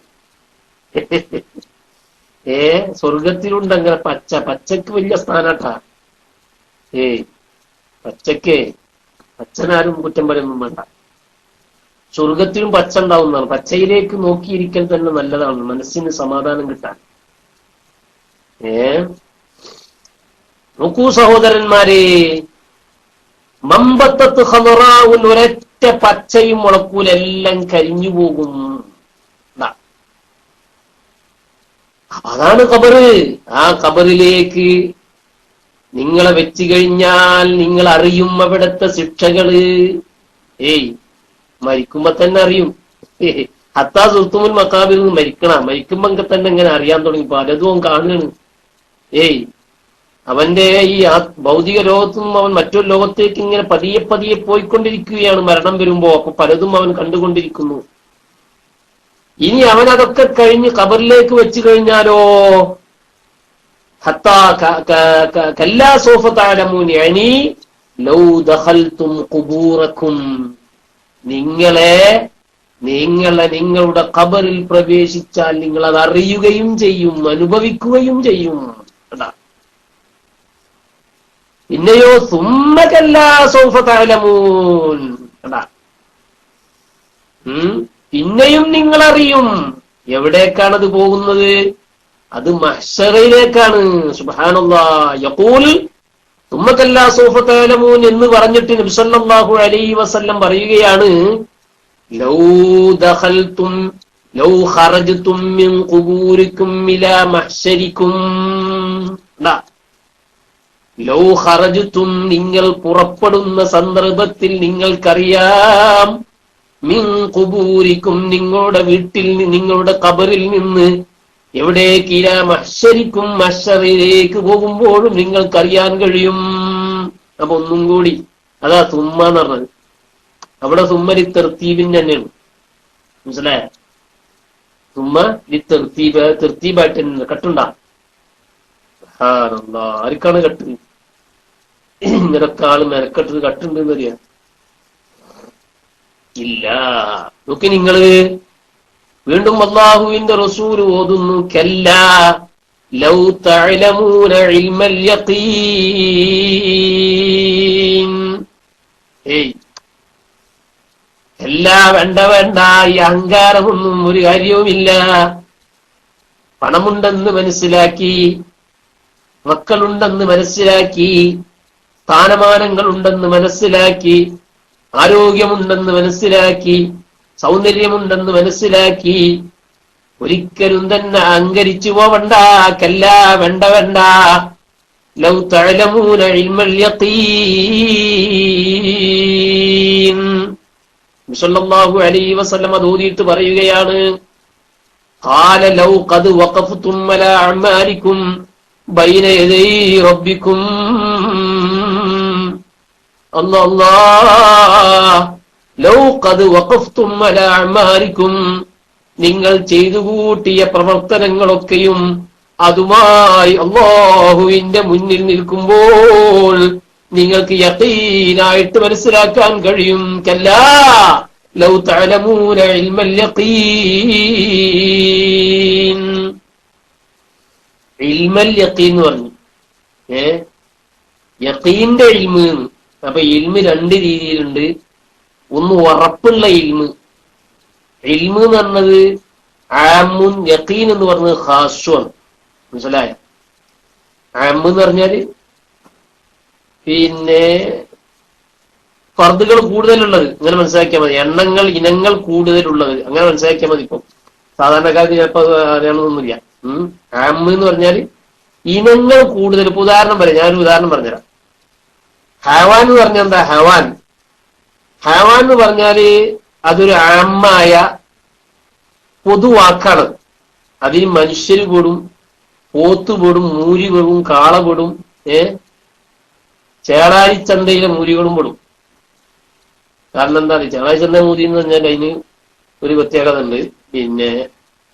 സ്വർഗത്തിലുണ്ട് അങ്ങനെ പച്ച. പച്ചക്ക് വലിയ സ്ഥാനട്ടാ. പച്ചനാരും കുറ്റം പറയുന്നു വേണ്ട. സ്വർഗത്തിലും പച്ച ഉണ്ടാവുന്നതാണ്. പച്ചയിലേക്ക് നോക്കിയിരിക്കൽ തന്നെ നല്ലതാണ്, മനസ്സിന് സമാധാനം കിട്ടാൻ. നോക്കൂ സഹോദരന്മാരെ, മമ്പത്തത്ത് ഖദറാഉൻ, ഒരൊറ്റ പച്ചയും മുളക്കൂല, എല്ലാം കരിഞ്ഞു പോകും. അതാണ് ഖബറ്. ആ ഖബറിലേക്ക് നിങ്ങളെ വെച്ചു കഴിഞ്ഞാൽ നിങ്ങൾ അറിയും അവിടുത്തെ ശിക്ഷകള്. മരിക്കുമ്പോ തന്നെ അറിയും. ഹത്താ സുൽത്തുമുൽ മക്കാബിർ, മരിക്കുമ്പോ തന്നെ ഇങ്ങനെ അറിയാൻ തുടങ്ങി. പലതും കാണുകയാണ്. അവന്റെ ഈ ഭൗതിക ലോകത്തും അവൻ മറ്റൊരു ലോകത്തേക്ക് ഇങ്ങനെ പതിയെ പതിയെ പോയിക്കൊണ്ടിരിക്കുകയാണ്. മരണം വരുമ്പോ അപ്പൊ പലതും അവൻ കണ്ടുകൊണ്ടിരിക്കുന്നു. ഇനി അവനതൊക്കെ കഴിഞ്ഞ് ഖബറിലേക്ക് വെച്ചു കഴിഞ്ഞാലോ, ഹത്താ കല്ലാ സൗഫ തഅലമൂൻ യഅനി ലൗ ദഖൽതും ഖുബൂറക്കും, നിങ്ങളുടെ ഖബറിൽ പ്രവേശിച്ചാൽ നിങ്ങൾ അത് അറിയുകയും ചെയ്യും, അനുഭവിക്കുകയും ചെയ്യും. പിന്നെയോ സുമ്മ കല്ലാ സൗഫ തഅലമൂൻ, പിന്നെയും നിങ്ങൾ അറിയും. എവിടേക്കാണത് പോകുന്നത്? അത് മഹ്ശറിലേക്കാണ്. സുബ്ഹാനല്ലാഹ്. യഖൂൽ സുമ്മ കല്ലാ സൗഫ തഅലമൂൻ എന്ന് പറഞ്ഞിട്ട് നബി സല്ലല്ലാഹു അലൈഹി വസല്ലം പറയുകയാണ്, ലൗ ദഖൽതും ലൗ ഖറജ്തും മിൻ ഖുബൂരിക്കും ഇലാ മഹ്ശരിക്കും, ലൗ ഖറജ്തും, നിങ്ങൾ പുറപ്പെടുന്ന സന്ദർഭത്തിൽ നിങ്ങൾക്കറിയാം, മിൻ ഖുബൂരിക്കും, നിങ്ങളുടെ വീട്ടിൽ, നിങ്ങളുടെ ഖബറിൽ നിന്ന് എവിടേക്ക്, ഇലാ മഹ്ശരിക്കും, മഹ്ശറിലേക്ക് പോകുമ്പോഴും നിങ്ങൾക്കറിയാൻ കഴിയും. അപ്പൊ ഒന്നും കൂടി, അതാ സുമ്മ എന്ന് പറഞ്ഞത്. അവിടെ സുമ്മ ലിത്തർത്തീബിന് തന്നെയാണ്, മനസ്സിലായ? സുമ്മ ലിത്തർത്തീബ്, തെർത്തീബായിട്ട് തന്നെ. കട്ടുണ്ടാ? ആർക്കാണ് കട്ട്? ഇങ്ങനൊക്കെ ആള് മെനക്കെട്ടത് കട്ടുണ്ട് എന്നറിയാം? ഇല്ല. നോക്കി നിങ്ങള് വീണ്ടും അല്ലാഹുവിന്റെ റസൂൽ ഓതുന്നു, കല്ലാ ലൗ തഅലമൂന ഇൽമൽ യഖീൻ. വേണ്ട വേണ്ട, ഈ അഹങ്കാരമൊന്നും ഒരു കാര്യവുമില്ല. പണമുണ്ടെന്ന് മനസ്സിലാക്കി, മക്കളുണ്ടെന്ന് മനസ്സിലാക്കി, സ്ഥാനമാനങ്ങളുണ്ടെന്ന് മനസ്സിലാക്കി, ആരോഗ്യമുണ്ടെന്ന് മനസ്സിലാക്കി, സൗന്ദര്യമുണ്ടെന്ന് മനസ്സിലാക്കി, ഒരിക്കലും തന്നെ അഹങ്കരിച്ചു പോവണ്ട. കല്ലാ, വേണ്ട വേണ്ട. ലൗ തഅലമൂന ഇൽമൽ യഖീൻ. സല്ലല്ലാഹു അലൈഹി വസല്ലം ഓതിയിട്ട് പറയുകയാണ്, ഖാല ലൗ ഖദ് വഖഫ്തും അലാ അഅമാലിക്കും ബൈന യദൈ റബ്ബിക്കും. അല്ലാഹ്, ലൗ ഖദ് വഖഫ്തും അലാ അഅമാലിക്കും, നിങ്ങൾ ചെയ്തു കൂട്ടിയ പ്രവർത്തനങ്ങളൊക്കെയും അതുമായി അല്ലാഹുവിന്റെ മുന്നിൽ നിൽക്കുമ്പോൾ നിങ്ങൾക്ക് യഖീനായിട്ട് മനസ്സിലാക്കാൻ കഴിയും. കല്ലാ ലൗ തഅലമൂന ഇൽമൽ യഖീൻ. ഇൽമൽ യഖീൻ എന്ന് പറഞ്ഞു. യഖീന്റെ ഇൽമ്. അപ്പൊ ഇൽമ് രണ്ട് രീതിയിലുണ്ട്. ഒന്ന് ഉറപ്പുള്ള ഇൽമ്. ഇൽമ് എന്ന് പറഞ്ഞത് ആമുൻ, യഖീൻ എന്ന് പറഞ്ഞത് ഖാസ്സുൻ. മനസ്സിലായ? ആമ് എന്ന് പറഞ്ഞാല് പിന്നെ ഫർദുകൾ കൂടുതലുള്ളത്, അങ്ങനെ മനസ്സിലാക്കിയാൽ മതി. ഇനങ്ങൾ കൂടുതലുള്ളത് അങ്ങനെ മനസ്സിലാക്കിയാൽ മതി. ഇപ്പം സാധാരണക്കാർക്ക് ചിലപ്പോൾ അറിയണമെന്നൊന്നുമില്ല. ആമ് എന്ന് പറഞ്ഞാല് ഇനങ്ങൾ കൂടുതൽ. ഇപ്പൊ ഉദാഹരണം പറയാം, ഞാനൊരു ഉദാഹരണം പറഞ്ഞുതരാം. ഹയവാൻ എന്ന് പറഞ്ഞാൽ എന്താ? ഹയവാൻ എന്ന് പറഞ്ഞാല് അതൊരു ആമായ പൊതുവാക്കാണ്. അതിൽ മനുഷ്യര് പെടും, പോത്ത് പെടും, മൂരി പെടും, കാള പെടും, ചേളാരിച്ചന്തയിലെ മൂരികളും പെടും. കാരണം എന്താ, ചേളാരിച്ചന്ത മൂരി എന്ന് പറഞ്ഞാൽ അതിന് ഒരു പ്രത്യേകത ഉണ്ട്. പിന്നെ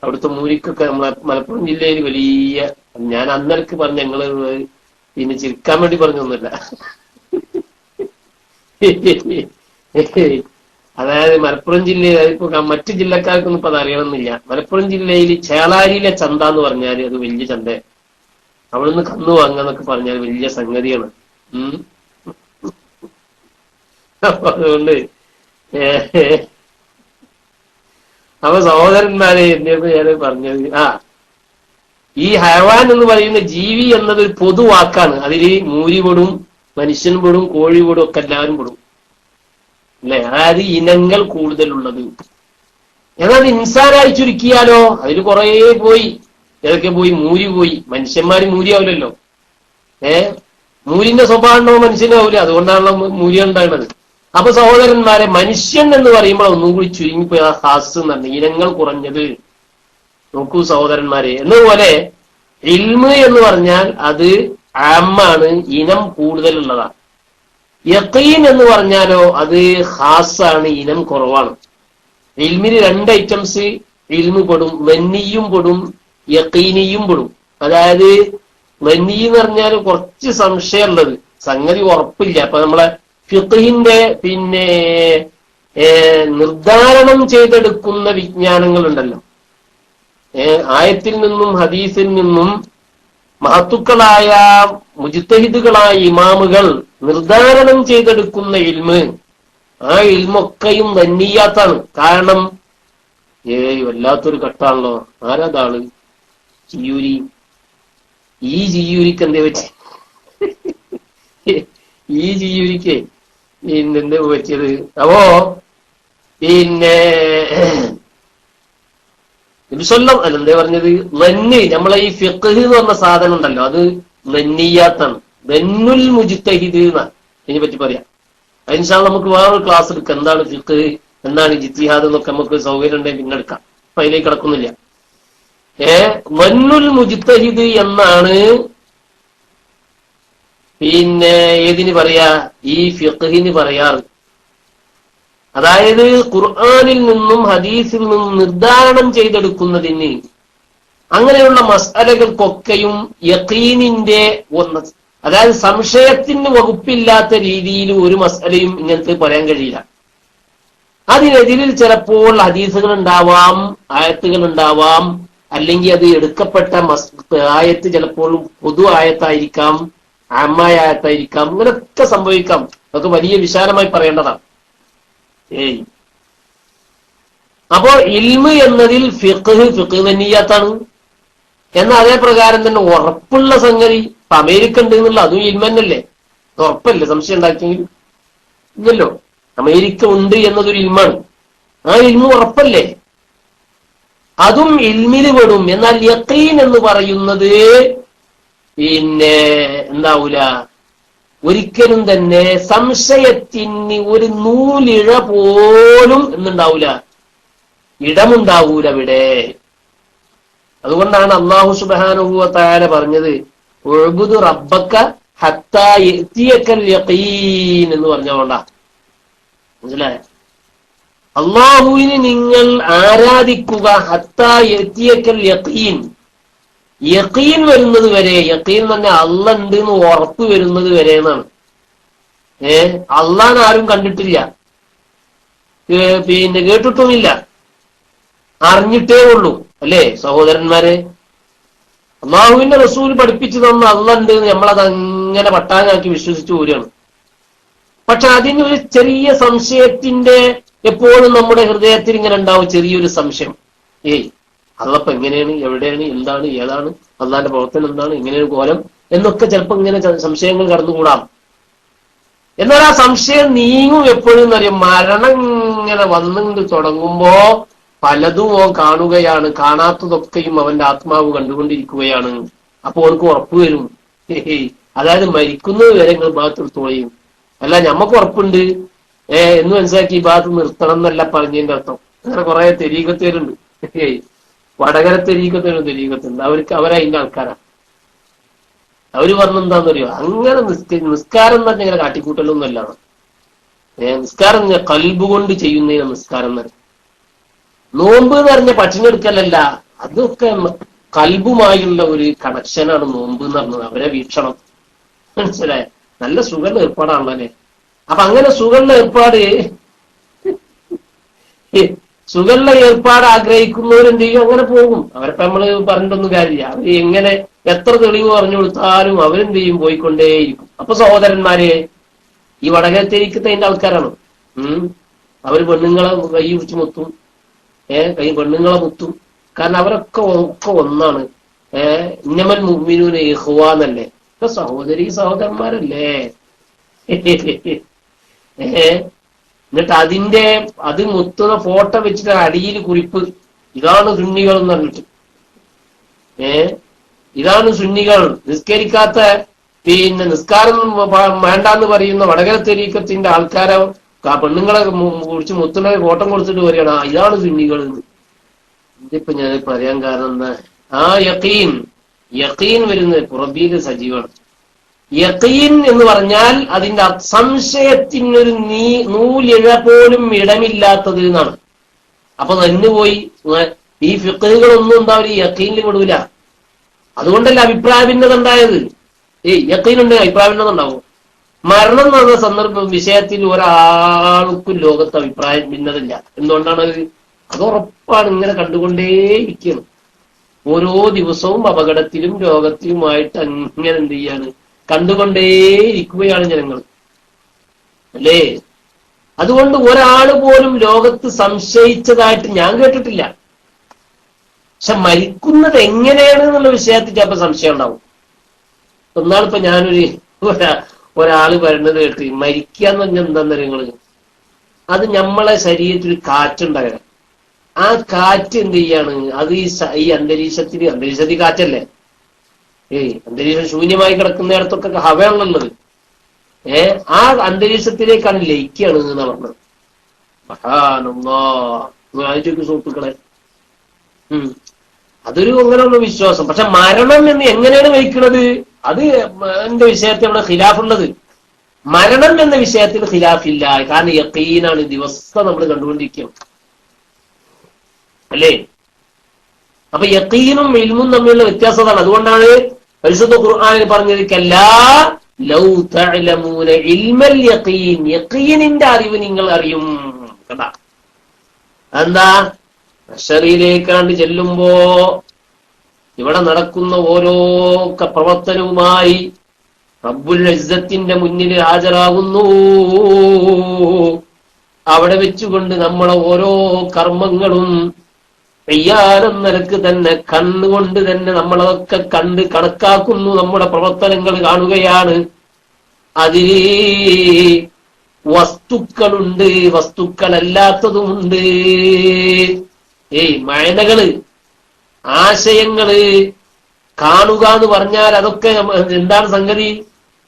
അവിടുത്തെ മൂരിക്കൊക്കെ നമ്മളെ മലപ്പുറം ജില്ലയിൽ വലിയ, ഞാൻ അന്നേരക്ക് പറഞ്ഞ ഞങ്ങള് പിന്നെ ചിരിക്കാൻ വേണ്ടി പറഞ്ഞൊന്നുമില്ല. അതായത് മലപ്പുറം ജില്ലയിൽ, അതിപ്പോ മറ്റു ജില്ലക്കാർക്കൊന്നും ഇപ്പൊ അത് അറിയണമെന്നില്ല. മലപ്പുറം ജില്ലയിൽ ചേളാരിയിലെ ചന്ത എന്ന് പറഞ്ഞാൽ അത് വലിയ ചന്ത. അവിടുന്ന് കന്നു വാങ്ങാന്നൊക്കെ പറഞ്ഞാൽ വലിയ സംഗതിയാണ്. അപ്പൊ അതുകൊണ്ട് അപ്പൊ സഹോദരന്മാരെ എന്നെയൊക്കെ ഞാൻ പറഞ്ഞത്, ഈ ഹയവാൻ എന്ന് പറയുന്ന ജീവി എന്നത് ഒരു പൊതുവാക്കാണ്. അതിൽ മൂരി പെടും, മനുഷ്യൻ പെടും, കോഴി പെടും, ഒക്കെ എല്ലാവരും പെടും അല്ലെ. അതായത് ഇനങ്ങൾ കൂടുതലുള്ളത്. എന്നാൽ ഇൻസാനായി ചുരുക്കിയാലോ അതിൽ കുറെ പോയി. ഏതൊക്കെ പോയി? മൂരി പോയി. മനുഷ്യന്മാര് മൂരിയാവില്ലല്ലോ. മൂരിന്റെ സ്വഭാവം ഉണ്ടോ? മനുഷ്യനാവില്ല. അതുകൊണ്ടാണല്ലോ മൂരി ഉണ്ടാകുന്നത്. അപ്പൊ സഹോദരന്മാരെ, മനുഷ്യൻ എന്ന് പറയുമ്പോൾ ഒന്നും കൂടി ചുരുങ്ങിപ്പോയി ആ ഹാസ് എന്ന് പറഞ്ഞ ഇനങ്ങൾ കുറഞ്ഞത്. നോക്കൂ സഹോദരന്മാരെ, എന്നതുപോലെ ഇൽമ് എന്ന് പറഞ്ഞാൽ അത് ആമാണ്, ഇനം കൂടുതലുള്ളതാണ്. യഖീൻ എന്ന് പറഞ്ഞാലോ അത് ഹാസാണ്, ഇനം കുറവാണ്. ഇൽമിന് രണ്ട് ഐറ്റംസ് ഇൽമു പെടും, വന്നിയും പെടും, യഖീനിയും പെടും. അതായത് വന്നി എന്ന് പറഞ്ഞാൽ കുറച്ച് സംശയമുള്ളത്, സംഗതി ഉറപ്പില്ല. അപ്പൊ നമ്മളെ ഫിഖ്ഹിന്റെ പിന്നെ നിർദ്ധാരണം ചെയ്തെടുക്കുന്ന വിജ്ഞാനങ്ങളുണ്ടല്ലോ, ആയത്തിൽ നിന്നും ഹദീസിൽ നിന്നും മഹത്തുക്കളായ മുജ്തഹിദുകളായ ഇമാമുകൾ നിർദ്ധാരണം ചെയ്തെടുക്കുന്ന ഇൽമ്, ആ ഇൽമൊക്കെയും വന്നിയാത്താണ്. കാരണം വല്ലാത്തൊരു കട്ടാണല്ലോ. ആരാതാള്? ജിയൂരി. ഈ ജിയൂരിക്ക് എന്തേ പറ്റി? ഈ ജിയൂരിക്ക് പിന്നെന്താ പറ്റിയത്? അപ്പോ പിന്നെ നബിസല്ലം അല്ലെന്തേ പറഞ്ഞത്? ലന്ന്, നമ്മളെ ഈ ഫിഖ്ഹ് എന്ന് പറഞ്ഞ സാധനം ഉണ്ടല്ലോ, അത് ലന്നിയാത്താണ്. ദന്നുൽ മുജ്തഹിദ് എന്നാണ് ഇതിനെ പറ്റി പറയാം. അതിനുശേഷം നമുക്ക് വേറൊരു ക്ലാസ് എടുക്കാം. എന്താണ് ഫിഖ്ഹ്, എന്താണ് ഇജ്തിഹാദ് എന്നൊക്കെ നമുക്ക് സൗകര്യം ഉണ്ടെങ്കിൽ പിന്നെ എടുക്കാം. അപ്പൊ അതിലേക്ക് കിടക്കുന്നില്ല. ദന്നുൽ മുജ്തഹിദ് എന്നാണ് പിന്നെ ഏതിന് പറയാ? ഈ ഫിഖ്ഹിന് പറയാറ്. അതായത് ഖുർആനിൽ നിന്നും ഹദീസിൽ നിന്നും നിർദ്ധാരണം ചെയ്തെടുക്കുന്നതിന്, അങ്ങനെയുള്ള മസ്അലകൾക്കൊക്കെയും യഖീനിന്റെ ഒന്ന്, അതായത് സംശയത്തിന് വകുപ്പില്ലാത്ത രീതിയിൽ ഒരു മസ്അലയും ഇങ്ങനത്തെ പറയാൻ കഴിയില്ല. അതിനെതിരിൽ ചിലപ്പോൾ ഹദീസുകൾ ഉണ്ടാവാം, ആയത്തുകൾ ഉണ്ടാവാം, അല്ലെങ്കിൽ അത് എടുക്കപ്പെട്ട ആയത്ത് ചിലപ്പോൾ പൊതു ആയത്തായിരിക്കാം, ആമായ ആയത്തായിരിക്കാം, ഇങ്ങനെയൊക്കെ സംഭവിക്കാം. അതൊക്കെ വലിയ വിശാലമായി പറയേണ്ടതാണ്. അപ്പോ ഇൽമ് എന്നതിൽ ഫിഖ്ഹ് വന്നിയാത്താണ്. എന്നാൽ അതേ പ്രകാരം തന്നെ ഉറപ്പുള്ള സംഗതി ഇപ്പൊ അമേരിക്ക ഉണ്ട് എന്നുള്ള അതും ഇൽമ തന്നെയല്ലേ? ഉറപ്പല്ലേ? സംശയം ഉണ്ടാക്കിയെങ്കിൽ ഇല്ലല്ലോ. അമേരിക്ക ഉണ്ട് എന്നതൊരു ഇൽമാണ്. ആ ഇൽമ് ഉറപ്പല്ലേ? അതും ഇൽമില് പെടും. എന്നാൽ യഖീൻ എന്ന് പറയുന്നത് പിന്നെ എന്താവൂല, ഒരിക്കലും തന്നെ സംശയത്തിന് ഒരു നൂലിഴ പോലും എന്നുണ്ടാവൂല, ഇടമുണ്ടാവൂല ഇവിടെ. അതുകൊണ്ടാണ് അല്ലാഹു സുബ്ഹാനഹു വ തആല പറഞ്ഞത് ഉഅ്ബുദു റബ്ബക ഹത്താ യഅതിയകൽ യഖീൻ എന്ന് പറഞ്ഞോണ്ടാ. മനസ്സിലായോ? അല്ലാഹുവിനെ നിങ്ങൾ ആരാധിക്കുക, ഹത്താ യഅതിയകൽ യഖീൻ, യഖീൻ വരുന്നത് വരെ. യഖീൻ തന്നെ അള്ളാഹ് ഉണ്ട് എന്ന് ഉറപ്പ് വരുന്നത് വരെ എന്നാണ്. അള്ളാഹ് ആരും കണ്ടിട്ടില്ല, പിന്നെ കേട്ടിട്ടുമില്ല, അറിഞ്ഞിട്ടേ ഉള്ളൂ അല്ലേ സഹോദരന്മാരെ? അള്ളാഹുവിന്റെ റസൂൽ പഠിപ്പിച്ചു തന്ന അള്ളാഹ് ഉണ്ട് എന്ന് നമ്മളത് അങ്ങനെ പട്ടാനാക്കി വിശ്വസിച്ചു പോരുകയാണ്. പക്ഷെ അതിനൊരു ചെറിയ സംശയത്തിന്റെ എപ്പോഴും നമ്മുടെ ഹൃദയത്തിൽ ഇങ്ങനെ ഉണ്ടാവും ചെറിയൊരു സംശയം. അള്ളപ്പ എങ്ങനെയാണ്, എവിടെയാണ്, എന്താണ്, ഏതാണ്, അള്ളാന്റെ പ്രവർത്തനം എന്താണ്, ഇങ്ങനെയൊരു കോലം എന്നൊക്കെ ചിലപ്പോൾ ഇങ്ങനെ സംശയങ്ങൾ കടന്നുകൂടാം. എന്നാൽ ആ സംശയം നീങ്ങും എപ്പോഴും അറിയാം. മരണം ഇങ്ങനെ വന്നുകൊണ്ട് തുടങ്ങുമ്പോ പലതും അവൻ കാണുകയാണ്, കാണാത്തതൊക്കെയും അവന്റെ ആത്മാവ് കണ്ടുകൊണ്ടിരിക്കുകയാണ്. അപ്പൊ അവർക്ക് ഉറപ്പ് വരും. അതായത് മരിക്കുന്നത് വരെ നിങ്ങൾ ഭാഗത്തെടുത്തോളിയും. അല്ല ഞമ്മക്ക് ഉറപ്പുണ്ട് എന്ന് മനസ്സിലാക്കി ഈ ഭാഗത്ത് നിർത്തണം എന്നല്ല പറഞ്ഞതിന്റെ അർത്ഥം. അങ്ങനെ കുറെ തെരീകത്തേരുണ്ട്, വടകര തെരീകത്തുണ്ട്. അവരതിന്റെ ആൾക്കാരാണ്. അവര് പറഞ്ഞെന്താന്നറിയോ, അങ്ങനെ നിസ്കാരം എന്ന് പറഞ്ഞാൽ ഇങ്ങനെ കാട്ടിക്കൂട്ടലൊന്നും അല്ലാണ്. നിസ്കാരം കൽബ് കൊണ്ട് ചെയ്യുന്നതിന് നിസ്കാരം എന്ന് പറയും. നോമ്പ് എന്ന് പറഞ്ഞ ഭക്ഷണം എടുക്കലല്ല, അതൊക്കെ കൽബുമായുള്ള ഒരു കണക്ഷനാണ് നോമ്പ് എന്ന് പറഞ്ഞത്. അവരെ വീക്ഷണം മനസ്സിലായ. നല്ല സുഖമുള്ള ഏർപ്പാടാണല്ലോ അല്ലെ. അപ്പൊ അങ്ങനെ സുഖമുള്ള ഏർപ്പാട് ആഗ്രഹിക്കുന്നവരെന്ത് ചെയ്യും, അങ്ങനെ പോകും. അവരൊക്കെ നമ്മള് പറഞ്ഞിട്ടൊന്നും കാര്യമില്ല. അവര് എങ്ങനെ എത്ര തെളിവ് പറഞ്ഞു കൊടുത്താലും അവരെന്ത് ചെയ്യും, പോയിക്കൊണ്ടേയിരിക്കും. അപ്പൊ സഹോദരന്മാരെ, ഈ വടകരത്തേരിക്കത്തെ ആൾക്കാരാണ്. അവര് പെണ്ണുങ്ങളെ കൈ പിടിച്ച് മുത്തും, പെണ്ണുങ്ങളെ മുത്തും. കാരണം അവരൊക്കെ ഒന്നാണ്. ഇന്നമൽ മുഅ്മിനൂന ഇഖ്വാനല്ലേ, ഇപ്പൊ സഹോദരന്മാരല്ലേ. എന്നിട്ട് അത് മുത്തുന്ന ഫോട്ടോ വെച്ചിട്ട് അടിയിൽ കുറിപ്പ്, ഇതാണ് സുന്നികൾ എന്ന് പറഞ്ഞിട്ട്. ഇതാണ് സുന്നികൾ. നിസ്കരിക്കാത്ത, പിന്നെ നിസ്കാരം വേണ്ടാന്ന് പറയുന്ന വടകര തെരീക്കത്തിന്റെ ആൾക്കാരെ പെണ്ണുങ്ങളെ കുറിച്ച് മുത്തുന്ന ഫോട്ടോ കൊടുത്തിട്ട് വരികയാണ്, ഇതാണ് സുന്നികൾ എന്ന്. ഇതിപ്പോ ഞാൻ പറയാൻ കാരണം എന്താ, ആ യഖീൻ വരുന്നത് പുറബീല് സജീവമാണ്. യഖീൻ എന്ന് പറഞ്ഞാൽ അതിന്റെ സംശയത്തിനൊരു നൂലിഴ പോലും ഇടമില്ലാത്തത് എന്നാണ്. അപ്പൊ നന്നുപോയി ഈ ഫിഖ്ഹുകളൊന്നും ഉണ്ടാവില്ല, ഈ യഖീനിൽ വിടൂല. അതുകൊണ്ടല്ല അഭിപ്രായ ഭിന്നത ഉണ്ടായത്. യഖീൻ ഉണ്ടെങ്കിൽ അഭിപ്രായ ഭിന്നത ഉണ്ടാവും. മരണം എന്ന് പറഞ്ഞ സന്ദർഭം വിഷയത്തിൽ ഒരാൾക്കും ലോകത്ത് അഭിപ്രായ ഭിന്നതയില്ല. എന്തുകൊണ്ടാണ്? അത് ഉറപ്പാണ്. ഇങ്ങനെ കണ്ടുകൊണ്ടേയിരിക്കുകയാണ്. ഓരോ ദിവസവും അപകടത്തിലും രോഗത്തിലുമായിട്ട് അങ്ങനെ എന്ത് ചെയ്യാണ്, കണ്ടുകൊണ്ടേയിരിക്കുകയാണ് ജനങ്ങൾ, അല്ലേ? അതുകൊണ്ട് ഒരാൾ പോലും ലോകത്ത് സംശയിച്ചതായിട്ട് ഞാൻ കേട്ടിട്ടില്ല. പക്ഷെ മരിക്കുന്നത് എങ്ങനെയാണ് എന്നുള്ള വിഷയത്തിൽ ചിലപ്പോൾ സംശയം ഉണ്ടാവും. ഒന്നാളിപ്പോ ഒരാള് പറയുന്നത് കേട്ട്, മരിക്കുക എന്ന് പറഞ്ഞാൽ എന്താന്ന് നിങ്ങള്, അത് നമ്മളെ ശരീരത്തിൽ കാറ്റുണ്ടാകണം. ആ കാറ്റ് എന്ത് ചെയ്യാണ്, അത് ഈ അന്തരീക്ഷത്തിൽ കാറ്റല്ലേ, അന്തരീക്ഷം ശൂന്യമായി കിടക്കുന്നിടത്തൊക്കെ ഹവയാണുള്ളത്. ആ അന്തരീക്ഷത്തിലേക്കാണ് ലയിക്കുകയാണ് എന്നാ പറഞ്ഞത്. ആലോചിക്ക് സുഹൃത്തുക്കളെ, അതൊരു അങ്ങനെയുള്ള വിശ്വാസം. പക്ഷെ മരണം എന്ന് എങ്ങനെയാണ് മരിക്കുന്നത്, അത് എന്റെ വിഷയത്തിൽ അവിടെ ഖിലാഫുള്ളത്. മരണം എന്ന വിഷയത്തിൽ ഖിലാഫില്ല. കാരണം യഖീനാണ്, ദിവസം നമ്മൾ കണ്ടുകൊണ്ടിരിക്കുകയാണ്, അല്ലേ? അപ്പൊ യഖീനും ഇൽമും തമ്മിലുള്ള വ്യത്യാസമാണ്. അതുകൊണ്ടാണ് പരിശുദ്ധ ഖുർആനിൽ പറഞ്ഞത്, കല്ലാ ലൗ തഅലമൂന ഇൽമൽ യഖീൻ, യഖീനിന്റെ അറിവ് നിങ്ങൾ അറിയും. കേട്ടാ, എന്താ? മഹ്ശറിയിലേക്കാണ്ട് ചെല്ലുമ്പോ ഇവിടെ നടക്കുന്ന ഓരോ പ്രവർത്തനവുമായി റബ്ബുൽ ഇസ്സത്തിന്റെ മുന്നിൽ ഹാജരാകുന്നു. അവിടെ വെച്ചുകൊണ്ട് നമ്മളെ ഓരോ കർമ്മങ്ങളും പെയ്യാനും നിലക്ക് തന്നെ കണ്ണുകൊണ്ട് തന്നെ നമ്മളതൊക്കെ കണ്ട് കണക്കാക്കുന്നു. നമ്മുടെ പ്രവർത്തനങ്ങൾ കാണുകയാണ്. അതിൽ വസ്തുക്കളുണ്ട്, വസ്തുക്കളല്ലാത്തതുമുണ്ട്. മഴനകള്, ആശയങ്ങള് കാണുക എന്ന് പറഞ്ഞാൽ അതൊക്കെ എന്താണ് സംഗതി?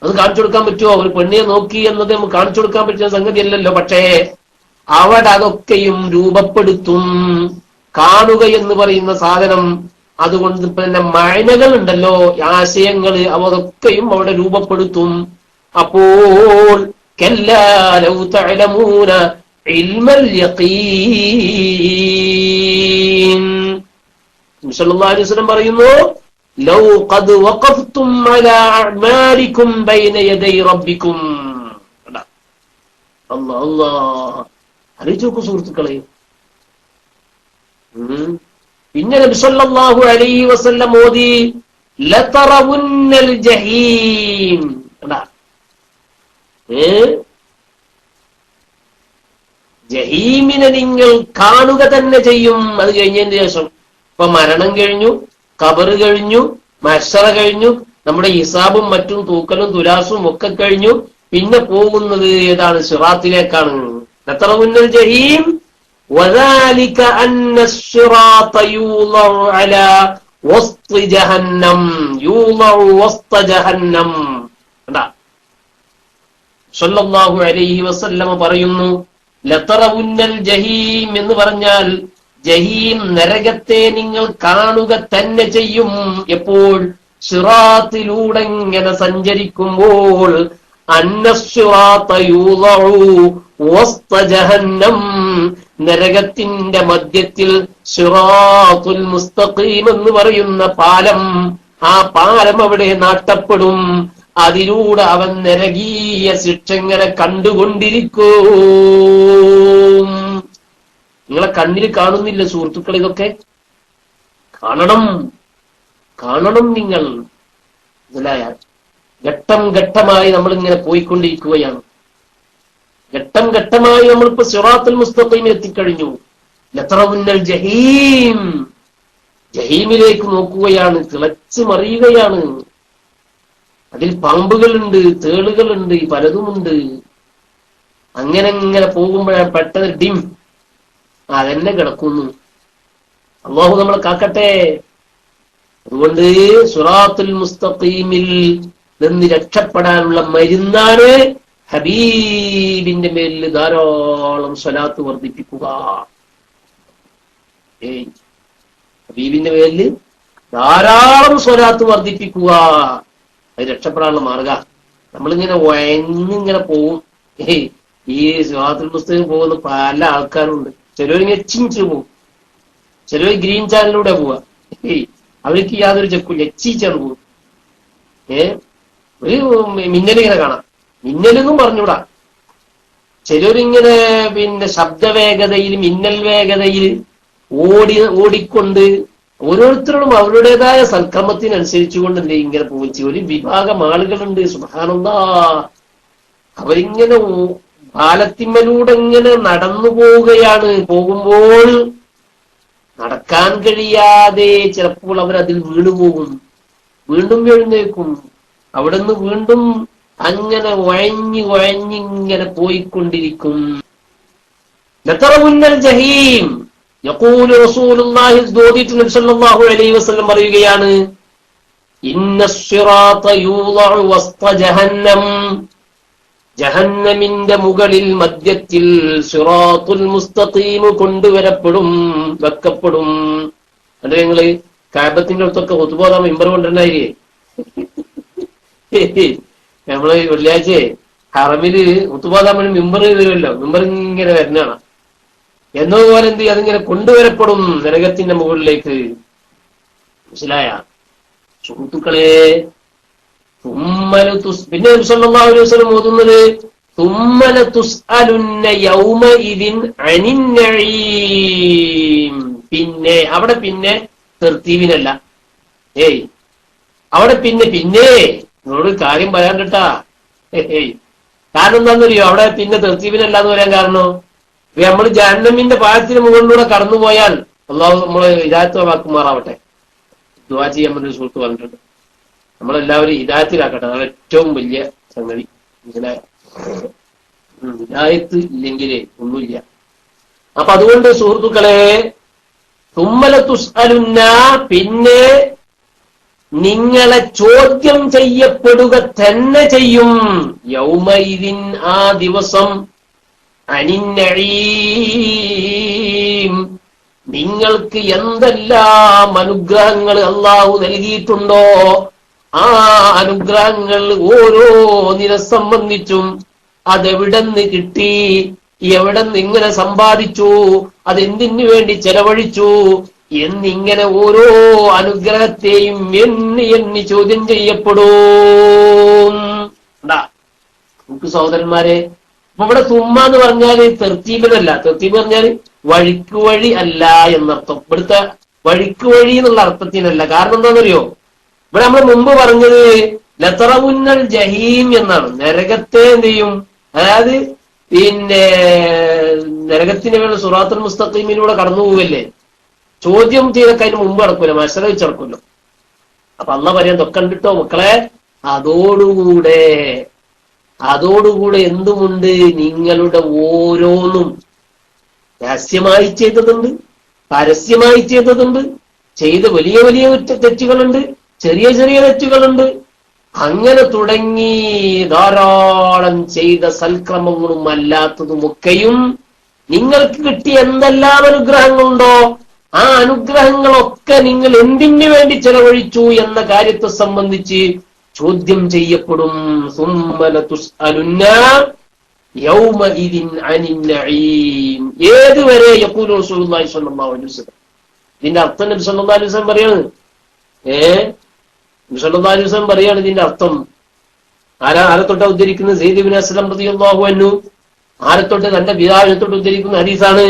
അത് കാണിച്ചു കൊടുക്കാൻ പറ്റുമോ? ഒരു പെണ്ണിനെ നോക്കി എന്നത് നമുക്ക് കാണിച്ചു കൊടുക്കാൻ പറ്റുന്ന സംഗതി അല്ലല്ലോ. പക്ഷേ അവിടെ അതൊക്കെയും രൂപപ്പെടുത്തും. കാണുക എന്ന് പറയുന്ന സാധനം, അതുകൊണ്ട് പിന്നെ മഴനകൾ ഉണ്ടല്ലോ, ആശയങ്ങള്, അതൊക്കെയും അവിടെ രൂപപ്പെടുത്തും. അപ്പോൾ കല്ലാ ലൗ തഅലമൂന ഇൽമൽ യഖീൻ, നബി സല്ലല്ലാഹു അലൈഹി വസല്ലം പറയുന്നു, ലൗ ഖദ് വഖഫ്തും അലാ അഅമാലികും ബൈന യദൈ റബ്ബികും. അല്ലാഹ് അല്ലാഹ്, അറിയിച്ചു സുഹൃത്തുക്കളെ. പിന്നെ നബി സല്ലല്ലാഹു അലൈഹി വസല്ലം ഓതി, ലതറവുന്നൽ ജഹീം. ജഹീമിനെ നിങ്ങൾ കാണുക തന്നെ ചെയ്യും. അത് കഴിഞ്ഞതിന് ശേഷം, ഇപ്പൊ മരണം കഴിഞ്ഞു, ഖബർ കഴിഞ്ഞു, മഹ്ശറ കഴിഞ്ഞു, നമ്മുടെ ഹിസാബും മറ്റും തൂക്കലും തുലാസും ഒക്കെ കഴിഞ്ഞു. പിന്നെ പോകുന്നത് ഏതാണ്? സിറാത്തിലേക്കാണ്. ലതറവുന്നൽ ജഹീം وذلك أن الصراط يوضع على വസ്ത ജഹന്നം യൂളഉ വസ്ത ജഹന്നം. കണ്ടാ സല്ലല്ലാഹു അലൈഹി വസല്ലമ പറയുന്നു, ലതറവുന്നൽ ജഹീം എന്ന് പറഞ്ഞാൽ ജഹീം നരകത്തെ നിങ്ങൾ കാണുക തന്നെ ചെയ്യും. എപ്പോൾ? സിറാത്തിലൂടെ ഇങ്ങനെ സഞ്ചരിക്കുമ്പോൾ. അന്നസ്സിറാത്ത യൂളഉ വസ്ത ജഹന്നം, നരകത്തിന്റെ മധ്യത്തിൽ സിറാത്തുൽ മുസ്തഖീം എന്ന് പറയുന്ന പാലം, ആ പാലം അവിടെ നാട്ടപ്പെടും. അതിലൂടെ അവൻ നരകീയ ശിക്ഷങ്ങനെ കണ്ടുകൊണ്ടിരിക്കും. നിങ്ങളെ കണ്ണിൽ കാണുന്നില്ല സുഹൃത്തുക്കൾ, ഇതൊക്കെ കാണണം, കാണണം നിങ്ങൾ. മനസ്സിലായ? ഘട്ടം ഘട്ടമായി നമ്മളിങ്ങനെ പോയിക്കൊണ്ടിരിക്കുകയാണ്. ഘട്ടം ഘട്ടമായി നമ്മളിപ്പോ സിറാത്തുൽ മുസ്തഖീമിൽ എത്തിക്കഴിഞ്ഞു. ലതറവുന്നൽ ജഹീം, ജഹീമിലേക്ക് നോക്കുകയാണ്, തിളച്ചു മറിയുകയാണ്. അതിൽ പാമ്പുകളുണ്ട്, തേളുകളുണ്ട്, പലതുമുണ്ട്. അങ്ങനെ ഇങ്ങനെ പോകുമ്പോഴാണ് പെട്ടെന്ന് ഡിം അതെന്നെ കിടക്കുന്നു. അല്ലാഹു നമ്മളെ കാക്കട്ടെ. അതുകൊണ്ട് സിറാത്തുൽ മുസ്തഖീമിൽ നിന്ന് രക്ഷപ്പെടാനുള്ള മരുന്നാണ് ഹബീബിന്റെ മേലിൽ ധാരാളം സ്വലാത്ത് വർദ്ധിപ്പിക്കുക. ഹബീബിന്റെ മേലിൽ ധാരാളം സ്വലാത്ത് വർദ്ധിപ്പിക്കുക. അത് രക്ഷപ്പെടാനുള്ള മാർഗ. നമ്മളിങ്ങനെ വയന്നിങ്ങനെ പോവും. ഈ സിറാത്തുൽ മുസ്തഖീം പോകുന്ന പല ആൾക്കാരുണ്ട്. ചിലവരിങ്ങനെ ചിഞ്ചു പോകും, ചിലവർ ഗ്രീൻ ചാനലിലൂടെ പോവാ. അവർക്ക് യാതൊരു ചെക്കില്ല, എച്ചിച്ചാണ് പോകും. ഒരു മിന്നലിങ്ങനെ കാണാം, മിന്നലെന്നും പറഞ്ഞൂടാ. ചിലരിങ്ങനെ പിന്നെ ശബ്ദവേഗതയിൽ, മിന്നൽ വേഗതയിൽ ഓടിക്കൊണ്ട് ഓരോരുത്തരോടും അവരുടേതായ സൽക്രമത്തിനനുസരിച്ചുകൊണ്ട് എന്ത് ഇങ്ങനെ പോയിച്ച് ഒരു വിഭാഗം ആളുകളുണ്ട്. സുബ്ഹാനല്ലാഹ്, അവരിങ്ങനെ പാലത്തിന്മേലൂടെ ഇങ്ങനെ നടന്നു പോവുകയാണ്. പോകുമ്പോൾ നടക്കാൻ കഴിയാതെ ചിലപ്പോൾ അവരതിൽ വീണുപോകും, വീണ്ടും എഴുന്നേക്കും. അവിടെ നിന്ന് വീണ്ടും അങ്ങനെ വഴഞ്ഞിങ്ങനെ പോയിക്കൊണ്ടിരിക്കും. ലതറവുന്നൽ ജഹീം യഖൂലു റസൂലുള്ളാഹി സ്വല്ലല്ലാഹു അലൈഹി വസല്ലം പറയുകയാണ്, ഇന്നസ്സിറാത യൂളഉ വസ്ത ജഹന്നം, ജഹന്നമിന്റെ മുകളിൽ മധ്യത്തിൽ സിറാത്തുൽ മുസ്തഖീം കൊണ്ടുവരപ്പെടും, വെക്കപ്പെടും. അല്ലെ നിങ്ങള് കഅബത്തിന്റെ അടുത്തൊക്കെ ഖുതുബ മിമ്പർ കൊണ്ടുവരുന്നായിരിക്കേ. നമ്മള് വെള്ളിയാഴ്ച ഹറമില് ഖുതുബ മിമ്പർ വരുമല്ലോ, മിമ്പർ ഇങ്ങനെ വരുന്നതാണ്. എന്നതുപോലെ എന്ത് ചെയ്യും, അതിങ്ങനെ കൊണ്ടുവരപ്പെടും നരകത്തിന്റെ മുകളിലേക്ക്. മനസ്സിലായ സുഹൃത്തുക്കളെ? പിന്നെ സല്ലല്ലാഹു അലൈഹി വസല്ലം ഓതുന്നത് തുമ്മല തുസ്അലുന്ന യൗമഇദിൻ അനിൻ നഈം. പിന്നെ അവിടെ പിന്നെ തെർത്തീബിനല്ല, അവിടെ പിന്നെ നിങ്ങളോട് കാര്യം പറയാൻ കേട്ടാ. കാരണം എന്താണെന്നറിയോ? അവിടെ പിന്നെ തെർത്തീബിനല്ല എന്ന് പറയാൻ കാരണം, നമ്മൾ ജഹന്നമിന്റെ പാലത്തിന് മുകളിലൂടെ കടന്നുപോയാൽ, അല്ലാഹു നമ്മളെ ഹിദായത്തുമാറാവട്ടെ. ദുആ ചെയ്യാൻ വേണ്ടി സുഹൃത്ത് പറഞ്ഞിട്ടുണ്ട്. നമ്മളെല്ലാവരും ഹിദായത്തിലാക്കട്ടെ, അതാണ് ഏറ്റവും വലിയ സംഗതി. മനസ്സിലായോ? ഹിദായത്ത് ഇല്ലെങ്കിലേ ഒന്നുമില്ല. അപ്പൊ അതുകൊണ്ട് സുഹൃത്തുക്കളെ, തുമ്മല തുസ്അലുന്ന, പിന്നെ നിങ്ങളെ ചോദ്യം ചെയ്യപ്പെടുക തന്നെ ചെയ്യും. യൗമഇദിൻ, ആ ദിവസം, അനിൻ നഈം, നിങ്ങൾക്ക് എന്തെല്ലാം അനുഗ്രഹങ്ങൾ അല്ലാഹു നൽകിയിട്ടുണ്ടോ ആ അനുഗ്രഹങ്ങൾ ഓരോന്നിനെ സംബന്ധിച്ചും അതെവിടെന്ന് കിട്ടി, എവിടെന്ന് ഇങ്ങനെ സമ്പാദിച്ചു, അതെന്തിനു വേണ്ടി ചെലവഴിച്ചു എന്നിങ്ങനെ ഓരോ അനുഗ്രഹത്തെയും എണ്ണി ചോദ്യം ചെയ്യപ്പെടും. നമുക്ക് സഹോദരന്മാരെ, അപ്പൊ ഇവിടെ തുമ്മ എന്ന് പറഞ്ഞാല് തെർത്തീബിനല്ല. തെർത്തീബ് പറഞ്ഞാല് വഴിക്ക് വഴി അല്ല എന്നർത്ഥം. ഇവിടുത്തെ വഴിക്ക് വഴി എന്നുള്ള അർത്ഥത്തിനല്ല. കാരണം എന്താണെന്നറിയോ? ഇവിടെ നമ്മൾ മുമ്പ് പറഞ്ഞത് ലതറവുന്നൽ ജഹീം എന്നാണ്. നരകത്തെ എന്ത് ചെയ്യും? അതായത് പിന്നെ നരകത്തിന് വേണ്ടി സിറാത്തുൽ മുസ്തഖീമിലൂടെ കടന്നു പോവല്ലേ, ചോദ്യം ചെയ്തൊക്കെ അതിന് മുമ്പ് നടക്കൂല, മത്സരം വെച്ച് നടക്കുമല്ലോ. അപ്പൊ അള്ളാഹ് പറയാൻ തൊക്കെ കണ്ടിട്ടോ മക്കളെ, അതോടുകൂടെ എന്തുമുണ്ട്? നിങ്ങളുടെ ഓരോന്നും രഹസ്യമായി ചെയ്തതുണ്ട്, പരസ്യമായി ചെയ്തതുണ്ട്, ചെയ്ത വലിയ വലിയ തെറ്റുകളുണ്ട്, ചെറിയ ചെറിയ തെറ്റുകളുണ്ട്. അങ്ങനെ തുടങ്ങി ധാരാളം ചെയ്ത സൽക്രമങ്ങളും അല്ലാത്തതുമൊക്കെയും നിങ്ങൾക്ക് കിട്ടിയ എന്തെല്ലാം അനുഗ്രഹങ്ങളുണ്ടോ ആ അനുഗ്രഹങ്ങളൊക്കെ നിങ്ങൾ എന്തിനു വേണ്ടി ചെലവഴിച്ചു എന്ന കാര്യത്തെ സംബന്ധിച്ച് ചോദ്യം ചെയ്യപ്പെടും. ഏതുവരെ യഖൂലു റസൂലുള്ളാഹി സ്വല്ലല്ലാഹു അലൈഹി വസല്ലം. ഇതിന്റെ അർത്ഥം നബി സല്ലല്ലാഹു അലൈഹി വസല്ലം പറയാണ്. നബി സല്ലല്ലാഹു അലൈഹി വസല്ലം പറയാണ് ഇതിന്റെ അർത്ഥം. ആരെ തൊട്ടാ ഉദ്ധരിക്കുന്നത്? സെയ്ദ് ഇബ്നു അസ്ലം റളിയല്ലാഹു അൻഹു ആരെ തൊട്ട്? തന്റെ പിതാവിനെ തൊട്ട് ഉദ്ധരിക്കുന്ന ഹദീസാണ്.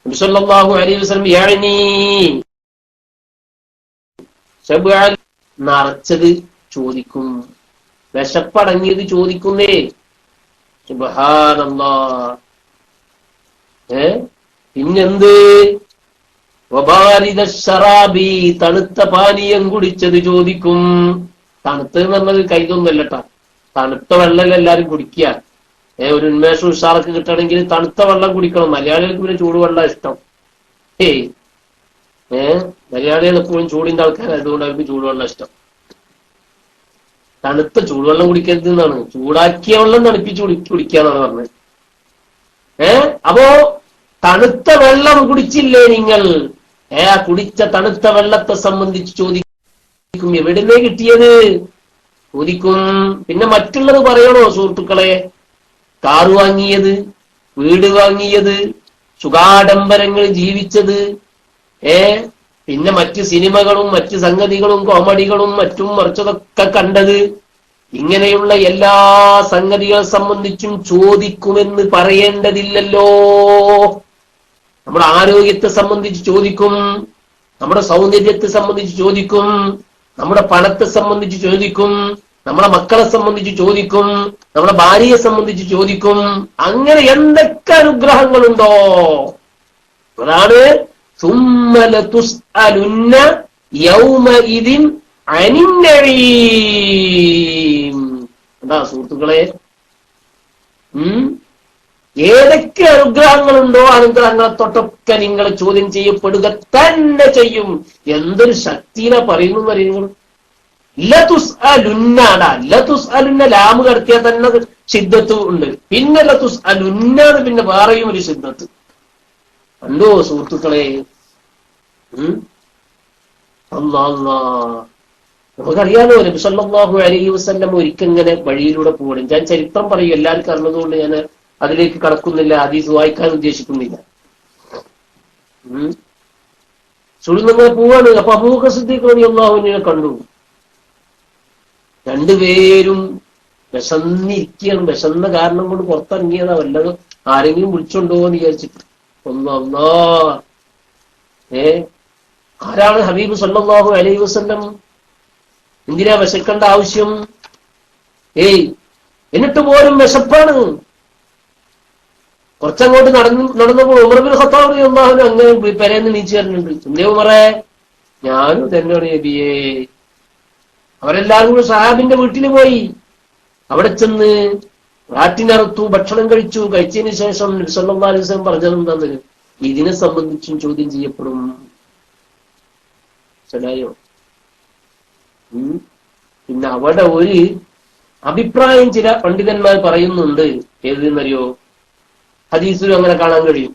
നബി സല്ലല്ലാഹു അലൈഹി വസല്ലം യഅനി ശബ്അൽ, നിറച്ചത് ചോദിക്കും, വിശപ്പടങ്ങിയത് ചോദിക്കുന്നേ. സുബ്ഹാനല്ലാഹ്. പിന്നെന്ത്? വബാരിദ ശറാബി, തണുത്ത പാനീയം കുടിച്ചത് ചോദിക്കും. തണുത്ത് പറഞ്ഞത് കൈതൊന്നല്ലട്ടാ, തണുത്ത വെള്ളം എല്ലാരും കുടിക്കുക. ഒരു ഉന്മേഷം ഉഷാറൊക്കെ കിട്ടണമെങ്കിൽ തണുത്ത വെള്ളം കുടിക്കണം. മലയാളികൾക്ക് പിന്നെ ചൂടുവെള്ളം ഇഷ്ടം. മലയാളികൾ എപ്പോഴും ചൂടിന്റെ ആൾക്കാരായതുകൊണ്ട് അവർക്ക് ചൂടുവെള്ളം ഇഷ്ടം. തണുത്ത ചൂടുവെള്ളം കുടിക്കരുത് എന്നാണ്, ചൂടാക്കിയ വെള്ളം തണുപ്പിച്ച് കുടിക്കാന്നാണ് പറഞ്ഞത്. അപ്പോ തണുത്ത വെള്ളം കുടിച്ചില്ലേ നിങ്ങൾ? കുടിച്ച തണുത്ത വെള്ളത്തെ സംബന്ധിച്ച് ചോദിക്കും. എവിടുന്നേ കിട്ടിയത് ചോദിക്കും. പിന്നെ മറ്റുള്ളത് പറയണോ സുഹൃത്തുക്കളെ? കാറ് വാങ്ങിയത്, വീട് വാങ്ങിയത്, സുഖാഡംബരങ്ങൾ ജീവിച്ചത്, പിന്നെ മറ്റ് സിനിമകളും മറ്റ് സംഗതികളും കോമഡികളും മറ്റും മറിച്ചതൊക്കെ കണ്ടത്, ഇങ്ങനെയുള്ള എല്ലാ സംഗതികളെ സംബന്ധിച്ചും ചോദിക്കുമെന്ന് പറയേണ്ടതില്ലല്ലോ. നമ്മുടെ ആരോഗ്യത്തെ സംബന്ധിച്ച് ചോദിക്കും, നമ്മുടെ സൗന്ദര്യത്തെ സംബന്ധിച്ച് ചോദിക്കും, നമ്മുടെ പണത്തെ സംബന്ധിച്ച് ചോദിക്കും, നമ്മളെ മക്കളെ സംബന്ധിച്ച് ചോദിക്കും, നമ്മുടെ ഭാര്യയെ സംബന്ധിച്ച് ചോദിക്കും. അങ്ങനെ എന്തൊക്കെ അനുഗ്രഹങ്ങളുണ്ടോ അതാണ് സുമ്മ ലതുസ്അലുന്ന യൗമഇദിൻ അനിൻ നഈം. എന്താ സുഹൃത്തുക്കളെ? ഏതൊക്കെ അനുഗ്രഹങ്ങളുണ്ടോ അനുഗ്രഹങ്ങളെ തൊട്ടൊക്കെ നിങ്ങൾ ചോദ്യം ചെയ്യപ്പെടുക തന്നെ ചെയ്യും. എന്തൊരു ശക്തിയിലാ പറയുന്നു നിങ്ങൾ. ലതുസ്അലുന്നാടാ, ലതുസ്അലുന്ന ലാമ് കടത്തിയാൽ തന്നെ ശിദ്ദത്ത് ഉണ്ട്. പിന്നെ ലതുസ്അലുന്നാണ് പിന്നെ വേറെയും ഒരു ശിദ്ദത്ത്. കണ്ടോ സുഹൃത്തുക്കളെ? നമുക്കറിയാലോ നബി സല്ലല്ലാഹു അലൈഹി വസല്ലം ഒരിക്കങ്ങനെ വഴിയിലൂടെ പോകണം. ഞാൻ ചരിത്രം പറയും, എല്ലാവർക്കും അറിഞ്ഞതുകൊണ്ട് ഞാൻ അതിലേക്ക് കടക്കുന്നില്ല, ഹദീസ് വായിക്കാൻ ഉദ്ദേശിക്കുന്നില്ല. സുൽങ്ങനെ പോവാണ്. അപ്പൊ അബൂബക്കർ സിദ്ദീഖ് റളിയല്ലാഹു അൻഹുവിനെ കണ്ടു. രണ്ടുപേരും വിശന്നിരിക്കുകയാണ്. വിശന്ന കാരണം കൊണ്ട് പുറത്തിറങ്ങിയതാ. വല്ലതും ആരെങ്കിലും വിളിച്ചുണ്ടോ എന്ന് വിചാരിച്ചിട്ട്. ആരാണ് ഹബീബ് സല്ലല്ലാഹു അലൈഹി വസല്ലം? എന്തിനാ വിശക്കേണ്ട ആവശ്യം? എന്നിട്ട് പോലും വിശപ്പാണ്. കുറച്ചങ്ങോട്ട് നടന്നപ്പോൾ ഉമർ ഇബ്നു ഖത്താബ് റളിയല്ലാഹു അൻഹു അങ്ങനെ പെരേന്ന് നീച്ചു തരുന്നുണ്ട്. എന്തേ ഉമറേ? ഞാനും തന്നോട് നബിയേ. അവരെല്ലാരും കൂടി സഹാബിന്റെ വീട്ടിൽ പോയി. അവിടെ ചെന്ന് ആട്ടിനറുത്തു, ഭക്ഷണം കഴിച്ചു. കഴിച്ചതിന് ശേഷം നബി സല്ലല്ലാഹു അലൈഹി വസല്ലം പറഞ്ഞത് എന്താന്ന്? ഇതിനെ സംബന്ധിച്ചും ചോദ്യം ചെയ്യപ്പെടും. ശരിയോ? പിന്നെ അവിടെ ഒരു അഭിപ്രായം ചില പണ്ഡിതന്മാർ പറയുന്നുണ്ട്. ഏതെന്നറിയോ? ഹദീസിലും അങ്ങനെ കാണാൻ കഴിയും.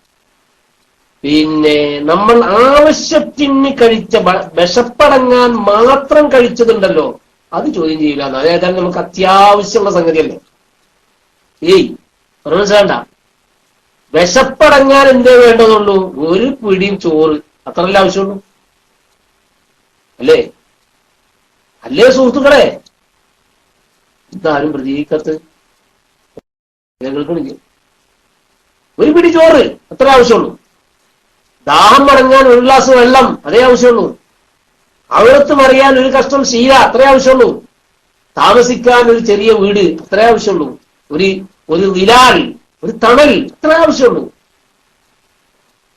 പിന്നെ നമ്മൾ ആവശ്യത്തിന് കഴിച്ച, വിശപ്പടങ്ങാൻ മാത്രം കഴിച്ചതുണ്ടല്ലോ, അത് ചോദ്യം ചെയ്യില്ല. അതായത് നമുക്ക് അത്യാവശ്യമുള്ള സംഗതിയല്ലേ. മനസ്സിലാണ്ട? വിശപ്പടങ്ങാൻ എന്തേ വേണ്ടതുള്ളൂ? ഒരു പിടിയും ചോറ്, അത്രയല്ലേ ആവശ്യമുള്ളൂ. അല്ലേ? അല്ലേ സുഹൃത്തുക്കളെ? ഇതാരും പ്രതീകത്ത് കേൾക്കണില്ല. ഒരു പിടി ചോറ് അത്ര ആവശ്യമുള്ളൂ. ദാഹം അടങ്ങാൻ ഒരു ഗ്ലാസ് വെള്ളം അതേ ആവശ്യമുള്ളൂ. അവിടത്ത് മറിയാൻ ഒരു കഷ്ടം ശീല അത്രേ ആവശ്യമുള്ളൂ. താമസിക്കാൻ ഒരു ചെറിയ വീട് അത്രേ ആവശ്യമുള്ളൂ. ഒരു വിലാൽ, ഒരു തണൽ അത്രേ ആവശ്യമുള്ളൂ.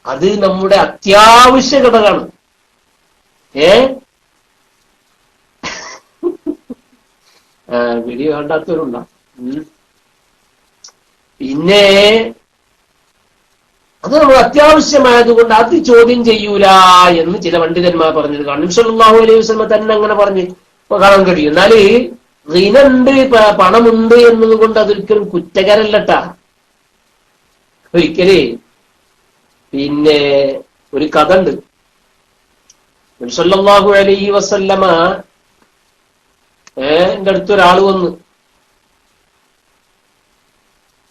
അത് നമ്മുടെ അത്യാവശ്യ ഘടകമാണ്. വീഡിയോ കണ്ടാത്തവരുണ്ടാ? പിന്നെ അത് നമ്മൾ അത്യാവശ്യമായതുകൊണ്ട് അത് ചോദ്യം ചെയ്യൂല എന്ന് ചില പണ്ഡിതന്മാർ പറഞ്ഞത് കാണും. നബി സല്ലല്ലാഹു അലൈഹി വസല്ലം തന്നെ അങ്ങനെ പറഞ്ഞ് കാണാൻ കഴിയും. എന്നാല് ഋണുണ്ട്, പണമുണ്ട് എന്നതുകൊണ്ട് അതൊരിക്കലും കുറ്റകരല്ലട്ടാ. ഒരിക്കലേ പിന്നെ ഒരു കഥ ഉണ്ട്. നബി സല്ലല്ലാഹു അലൈഹി വസല്ലമ എന്റെ അടുത്തൊരാള് വന്ന്,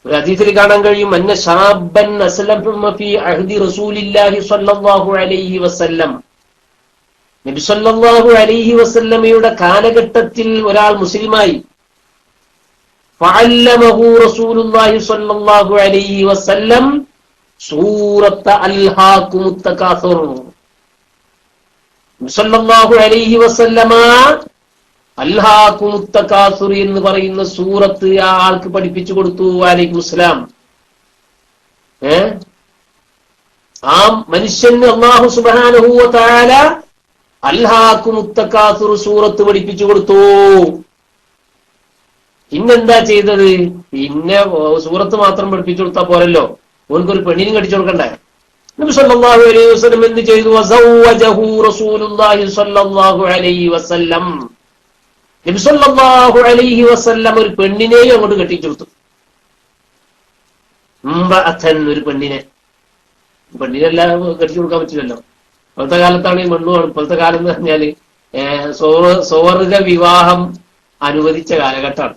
ഒരു ഹദീസിൽ കാണാൻ കഴിയും, അന്ന ശാബൻ അസ്ലമ ഫീ അഹ്ദി റസൂലില്ലാഹി സ്വല്ലല്ലാഹു അലൈഹി വസല്ലം. നബി സ്വല്ലല്ലാഹു അലൈഹി വസല്ലമയുടെ കാലഘട്ടത്തിൽ ഒരാൾ മുസ്ലിമായി. ഫഅല്ലമഹു റസൂലുള്ളാഹി സ്വല്ലല്ലാഹു അലൈഹി വസല്ലം സൂറത്ത അൽഹാകുമുത് തകാസുർ. നബി സ്വല്ലല്ലാഹു അലൈഹി വസല്ലമ അൽഹാകുമുത് തകാസുർ എന്ന് പറയുന്ന സൂറത്ത് ആ ആൾക്ക് പഠിപ്പിച്ചു കൊടുത്തു. വഅലൈക്കും സലാം. ആ മനുഷ്യന് അല്ലാഹു സുബ്ഹാനഹു വ തആല അൽഹാകുമുത് തകാസുർ സൂറത്ത് പഠിപ്പിച്ചു കൊടുത്തു. പിന്നെന്താ ചെയ്തത്? പിന്നെ സൂറത്ത് മാത്രം പഠിപ്പിച്ചു കൊടുത്താൽ പോരല്ലോ, ഓൻക്കൊരു പെണ്ണിനും കടിച്ചു കൊടുക്കണ്ടേ? നബി സല്ലല്ലാഹു അലൈഹി വസല്ലം എന്ത് ചെയ്തു? വസവ്വജഹു റസൂലുള്ളാഹി സ്വല്ലല്ലാഹു അലൈഹി വസല്ലം. നബി സല്ലല്ലാഹു അലൈഹി വസല്ലം ഒരു പെണ്ണിനെയും അങ്ങോട്ട് കെട്ടിച്ചു കൊടുത്തു. ഒരു പെണ്ണിനെല്ലാം കെട്ടിച്ചു കൊടുക്കാൻ പറ്റില്ലല്ലോ. ഇപ്പോഴത്തെ കാലത്താണ് ഈ മണ്ണുമാണ്. ഇപ്പോഴത്തെ കാലം എന്ന് പറഞ്ഞാല് സ്വർഗ വിവാഹം അനുവദിച്ച കാലഘട്ടമാണ്.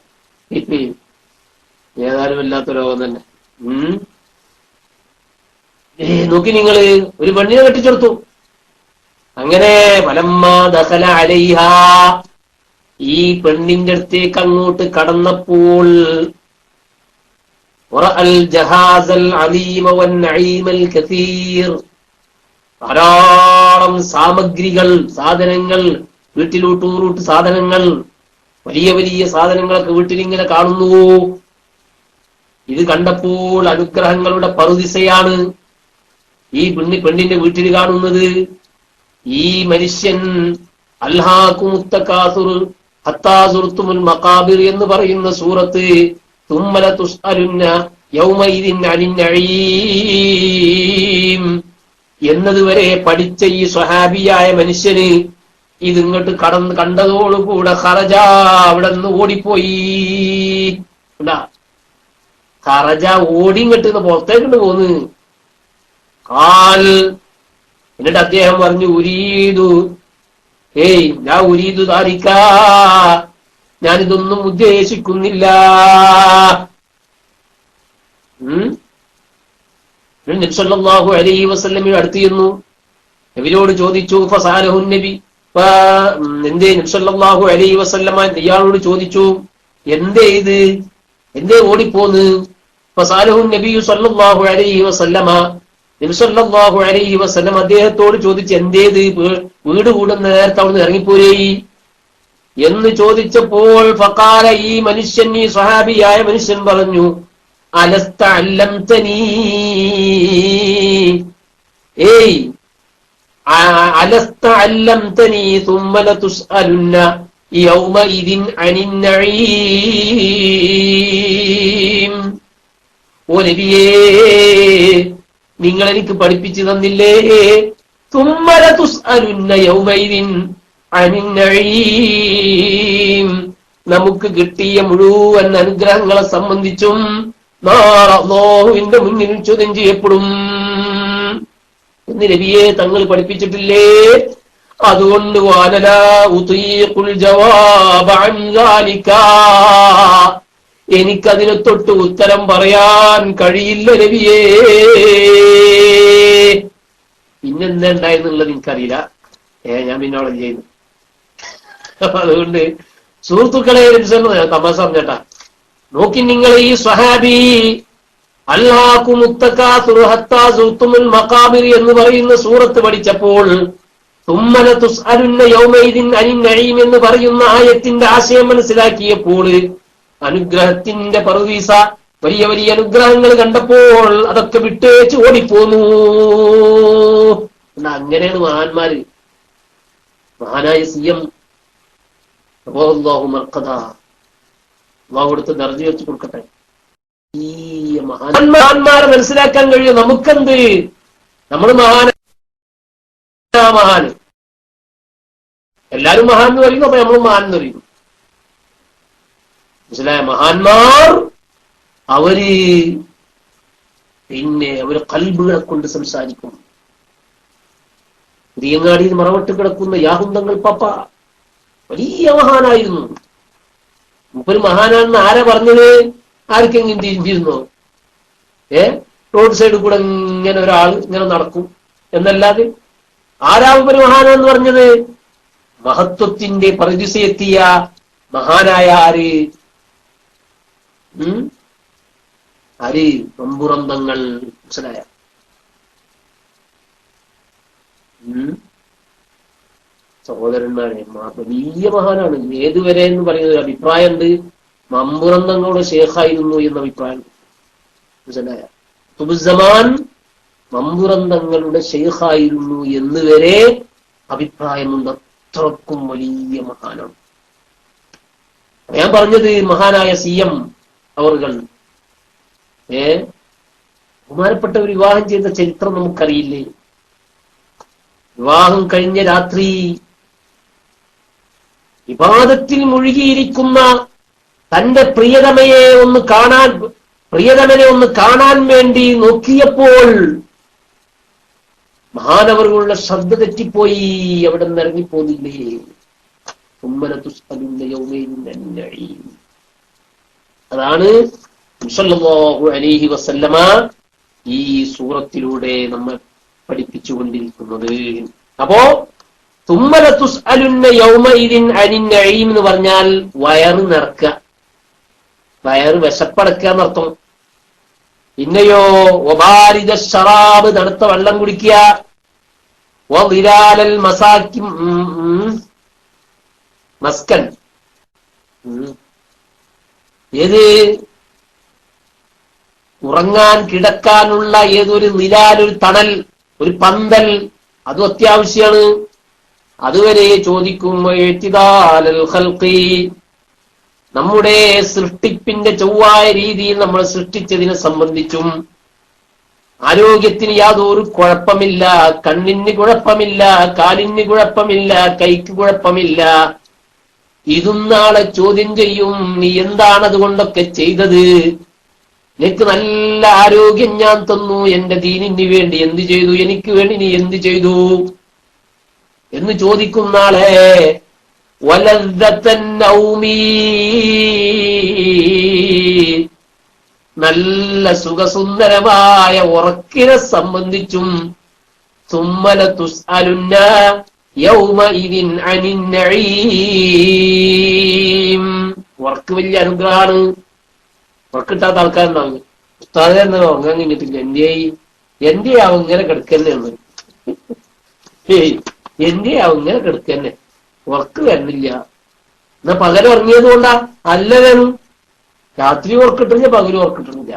ഏതായാലും വല്ലാത്ത രോഗം തന്നെ. നോക്കി നിങ്ങള്, ഒരു പെണ്ണിനെ കെട്ടിച്ചെടുത്തു. അങ്ങനെ ഫലമ്മ ദഖല അലൈഹാ, ഈ പെണ്ണിന്റെ അടുത്തേക്ക് അങ്ങോട്ട് കടന്നപ്പോൾ ധാരാളം സാമഗ്രികൾ, സാധനങ്ങൾ, വീട്ടിലൂട്ടൂറൂട്ട് സാധനങ്ങൾ, വലിയ വലിയ സാധനങ്ങളൊക്കെ വീട്ടിലിങ്ങനെ കാണുന്നു. ഇത് കണ്ടപ്പോൾ അനുഗ്രഹങ്ങളുടെ പറുദിസയാണ് ഈ പെണ്ണിന്റെ വീട്ടിൽ കാണുന്നത്. ഈ മനുഷ്യൻ അൽഹാകുമുത് തകാസുർ ഹത്താ സുർതുമുൽ മഖാബിർ എന്ന് പറയുന്ന സൂറത്ത് തുമ്മ ലതുസ്അലുന്ന യൗമഇദിൻ അനിൻ നഈം എന്നതുവരെ പഠിച്ച ഈ സ്വഹാബിയായ മനുഷ്യന് ഇതിങ്ങോട്ട് കണ്ടതോടുകൂടെ ഖറജ, അവിടെ നിന്ന് ഓടിപ്പോയി. ഖറജ ഓടിങ്ങട്ട് പുറത്തേക്കിട്ട് പോന്ന്. എന്നിട്ട് അദ്ദേഹം പറഞ്ഞു, ഉരീദു, ഞാൻ ഉരീദു ദാലിക, ഞാനിതൊന്നും ഉദ്ദേശിക്കുന്നില്ല. നബി സല്ലല്ലാഹു അലൈഹി വസല്ലമയുടെ അടുത്ത് ചെന്നു, നബിയോട് ചോദിച്ചു. ഫസാലഹു നബി, എന്തേ നബി സല്ലല്ലാഹു അലൈഹി വസല്ലമ ഇയാളോട് ചോദിച്ചു, എന്തേ ഇത്, എന്തേ ഓടിപ്പോന്ന്? ഫസാലഹു നബി സല്ലല്ലാഹു അലൈഹി വസല്ലമ, നബി സല്ലല്ലാഹു അലൈഹി വസല്ലം അദ്ദേഹത്തോട് ചോദിച്ചു, എന്തേത്, വീട് കൂടുന്ന നേരത്തെ അവിടുന്ന് ഇറങ്ങിപ്പോരേ എന്ന് ചോദിച്ചപ്പോൾ ഫഖാല, ഈ മനുഷ്യൻ, ഈ സ്വഹാബിയായ മനുഷ്യൻ പറഞ്ഞു, അലസ്ത അല്ലംതനീ, അലസ്ത അല്ലംതനീ തുമ്മ ലതുസ്അലുന്ന യൗമഇദിൻ അനിൻ നഈം. ഓ നബിയേ, നിങ്ങൾ എനിക്ക് പഠിപ്പിച്ചു തന്നില്ലേ, തുമ്മ ലതുസ്അലുന്ന യൗമഇദിൻ അനിൻ നഈം, നമുക്ക് കിട്ടിയ മുഴുവൻ അനുഗ്രഹങ്ങളെ സംബന്ധിച്ചും നാളെ അല്ലാഹുവിന്റെ മുന്നിൽ ചോദ്യം ചെയ്യപ്പെടും എന്ന് നബിയെ തങ്ങൾ പഠിപ്പിച്ചിട്ടില്ലേ? അതുകൊണ്ട് വാനലാ ഉതീഖുൽ ജവാബ അൻ ദാലിക, എനിക്കതിനെ തൊട്ട് ഉത്തരം പറയാൻ കഴിയില്ല നബിയേ. പിന്നെന്താ ഉണ്ടായെന്നുള്ളത് എനിക്കറിയില്ല. ഞാൻ പിന്നെ അവിടെ ചെയ്യുന്നു. അതുകൊണ്ട് സുഹൃത്തുക്കളെ, തമാശ പറഞ്ഞേട്ടാ, നോക്കി നിങ്ങൾ, ഈ സ്വഹാബി അൽഹാകുമുത് തകാസുർ ഹത്താ സുർതുമുൽ മഖാബിർ എന്ന് പറയുന്ന സൂറത്ത് പഠിച്ചപ്പോൾ തുമ്മ ലതുസ്അലുന്ന യൗമഇദിൻ അനിൻ നഈം എന്ന് പറയുന്ന ആയത്തിന്റെ ആശയം മനസ്സിലാക്കിയപ്പോൾ അനുഗ്രഹത്തിന്റെ പറുദീസ, വലിയ വലിയ അനുഗ്രഹങ്ങൾ കണ്ടപ്പോൾ അതൊക്കെ വിട്ടേച്ച് ഓടിപ്പോന്നു. അങ്ങനെയാണ് മഹാന്മാര്. മഹാനായ സിയം അല്ലാഹു മർഖദ, അല്ലാഹു അടുത്ത് ദർജ വെച്ച് കൊടുക്കട്ടെ. മഹാന്മാരെ മനസ്സിലാക്കാൻ കഴിയും. നമുക്കെന്ത്, നമ്മൾ മഹാൻ എല്ലാരും മഹാൻ എന്ന് പറയുന്നു, അപ്പൊ നമ്മൾ മഹാൻ എന്ന് പറയുന്നു. മനസ്സിലായ? മഹാന്മാർ അവര് കൽബുകളെ കൊണ്ട് സംസാരിക്കും. തിയങ്ങാടിയിൽ മറവട്ട് കിടക്കുന്ന യാഹുന്തങ്ങൾ പാപ്പ വലിയ മഹാനായിരുന്നു. മുപ്പൊരു മഹാനാണെന്ന് ആരാ പറഞ്ഞത്? ആർക്കെങ്കിലും തിരിഞ്ഞിരുന്നോ? റോഡ് സൈഡിൽ കൂടെ ഇങ്ങനെ ഒരാൾ ഇങ്ങനെ നടക്കും എന്നല്ലാതെ ആരാ മുപ്പൊരു മഹാനാന്ന് പറഞ്ഞത്? മഹത്വത്തിന്റെ പരിധിസെത്തിയ മഹാനായ ആര് നമ്പുറന്തങ്ങൾ. മനസ്സിലായ? സഹോദരന്മാരെ, വലിയ മഹാനാണ്. ഏതുവരെ എന്ന് പറയുന്ന ഒരു അഭിപ്രായമുണ്ട്. മമ്പുറന്തങ്ങളുടെ ഷേഖായിരുന്നു എന്ന അഭിപ്രായം. മനസ്സിലായ? തുബുസമാൻ മമ്പുറന്തങ്ങളുടെ ഷേഖായിരുന്നു എന്ന് വരെ അഭിപ്രായമുണ്ട്. അത്രക്കും വലിയ മഹാനാണ്. ഞാൻ പറഞ്ഞത് മഹാനായ CM അവർകൾ ബഹുമാനപ്പെട്ട ഒരു വിവാഹം ചെയ്ത ചരിത്രം നമുക്കറിയില്ലേ? വിവാഹം കഴിഞ്ഞ രാത്രി ഇബാദത്തിൽ മുഴുകിയിരിക്കുന്ന തന്റെ പ്രിയതമനെ ഒന്ന് കാണാൻ വേണ്ടി നോക്കിയപ്പോൾ മഹാനവറുകളുടെ ശ്രദ്ധ തെറ്റിപ്പോയി. അവിടെ നിന്ന് ഇറങ്ങിപ്പോന്നില്ലേ? അതാണ് സല്ലല്ലാഹു അലൈഹി വസല്ലമ ഈ സൂറത്തിലൂടെ നമ്മൾ പഠിപ്പിച്ചുകൊണ്ടിരിക്കുന്നത്. അപ്പോ തുമ്മല തുസ്അലുന്ന യൗമഇദിൻ അനിൻ നഈം എന്ന് പറഞ്ഞാൽ വയറ് നിറക്കുക, വയറ് വിശപ്പടക്കുക എന്നർത്ഥം. പിന്നെയോ വബാരിദ ശറാബ്, തണുത്ത വെള്ളം കുടിക്കുക, വദിലാലൽ മസാകിം മസ്കൻ, ഏത് ഉറങ്ങാൻ കിടക്കാനുള്ള ഏതൊരു നിലാൽ, ഒരു തണൽ, ഒരു പന്തൽ, അതും അത്യാവശ്യമാണ്. അതുവരെ ചോദിക്കും നമ്മുടെ സൃഷ്ടിപ്പിന്റെ ചൊവ്വായ രീതിയിൽ നമ്മൾ സൃഷ്ടിച്ചതിനെ സംബന്ധിച്ചും ആരോഗ്യത്തിന് യാതൊരു കുഴപ്പമില്ല, കണ്ണിന് കുഴപ്പമില്ല, കാലിന് കുഴപ്പമില്ല, കൈക്ക് കുഴപ്പമില്ല. ഇതും നാളെ ചോദ്യം ചെയ്യും. നീ എന്താണ് അതുകൊണ്ടൊക്കെ ചെയ്തത്? നിനക്ക് നല്ല ആരോഗ്യം ഞാൻ തന്നു, എന്റെ ദീനിന് വേണ്ടി എന്ത് ചെയ്തു, എനിക്ക് വേണ്ടി നീ എന്ത് ചെയ്തു എന്ന് ചോദിക്കും നാളെ. വലദ്ദത്തൻ നൗമി, നല്ല സുഖസുന്ദരമായ ഉറക്കിനെ സംബന്ധിച്ചും സുമ്മല തുസ്അലുന്ന യൗമഇദിൻ അനിൻ നഈം. ഉറക്ക് വലിയ അനുഗ്രഹമാണ്. ഉറക്കിട്ടാത്ത ആൾക്കാരുണ്ടാവും. ഉസ്താദ് തന്നെ ഉറങ്ങാൻ കഴിഞ്ഞിട്ടില്ല, എന്റെയാവും ഇങ്ങനെ കിടക്കന്നെ എന്ന്. എന്റെയാവും ഇങ്ങനെ കിടക്കന്നെ, ഉറക്ക് വരുന്നില്ല. എന്നാ പകരം ഉറങ്ങിയത് കൊണ്ടാ? അല്ല, വേണം രാത്രി ഉറക്കിട്ടില്ല, പകലും ഉറക്കിട്ടില്ല.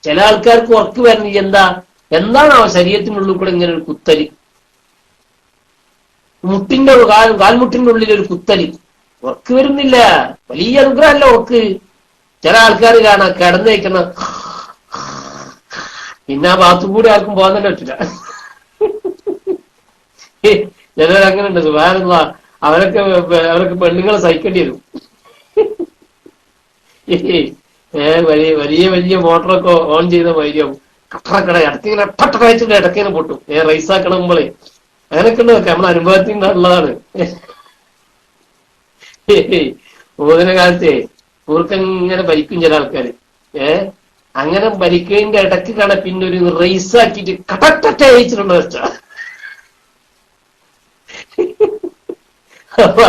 ചില ആൾക്കാർക്ക് ഉറക്ക് വരുന്നില്ല. എന്താണ് ആ ശരീരത്തിനുള്ളിൽ കൂടെ ഇങ്ങനെ ഒരു കുത്തല്, മുട്ടിന്റെ കാൽമുട്ടിന്റെ ഉള്ളിൽ ഒരു കുത്തല്, ഉറക്ക് വരുന്നില്ല. വലിയ അനുഗ്രഹമല്ല ഉറക്ക്. ചില ആൾക്കാർ കാണാം കിടന്നേക്കുന്ന, പിന്നെ ആ ഭാഗത്തു കൂടി ആർക്കും പോകാൻ തന്നെ പറ്റില്ല. ചിലരങ്ങനെ ഉണ്ട്. സുബ്ഹാനല്ലാ, അവരൊക്കെ പെണ്ണുങ്ങളെ സഹിക്കേണ്ടി വരും. വലിയ വലിയ മോട്ടറൊക്കെ ഓൺ ചെയ്ത മാതിരിയാവും. കട്ടറക്കട ഇടക്കിങ്ങനെ പട്ടക്കയച്ചിട്ട് ഇടക്കിങ്ങനെ പൊട്ടും. റൈസാക്കണമ്പോളേ അങ്ങനെയൊക്കെ ഉണ്ട്. നമ്മുടെ അനുഭവത്തിൽ ഉള്ളതാണ്. ഓതിന കാലത്തെ ഊർക്കങ്ങനെ ഭരിക്കും ചില ആൾക്കാര്. അങ്ങനെ ഭരിക്കുന്നതിന്റെ ഇടയ്ക്ക് കാണാൻ പിന്നെ ഒരു റൈസാക്കിട്ട് കട്ടട്ട അയച്ചിട്ടുണ്ടോ വെച്ചാ. അപ്പൊ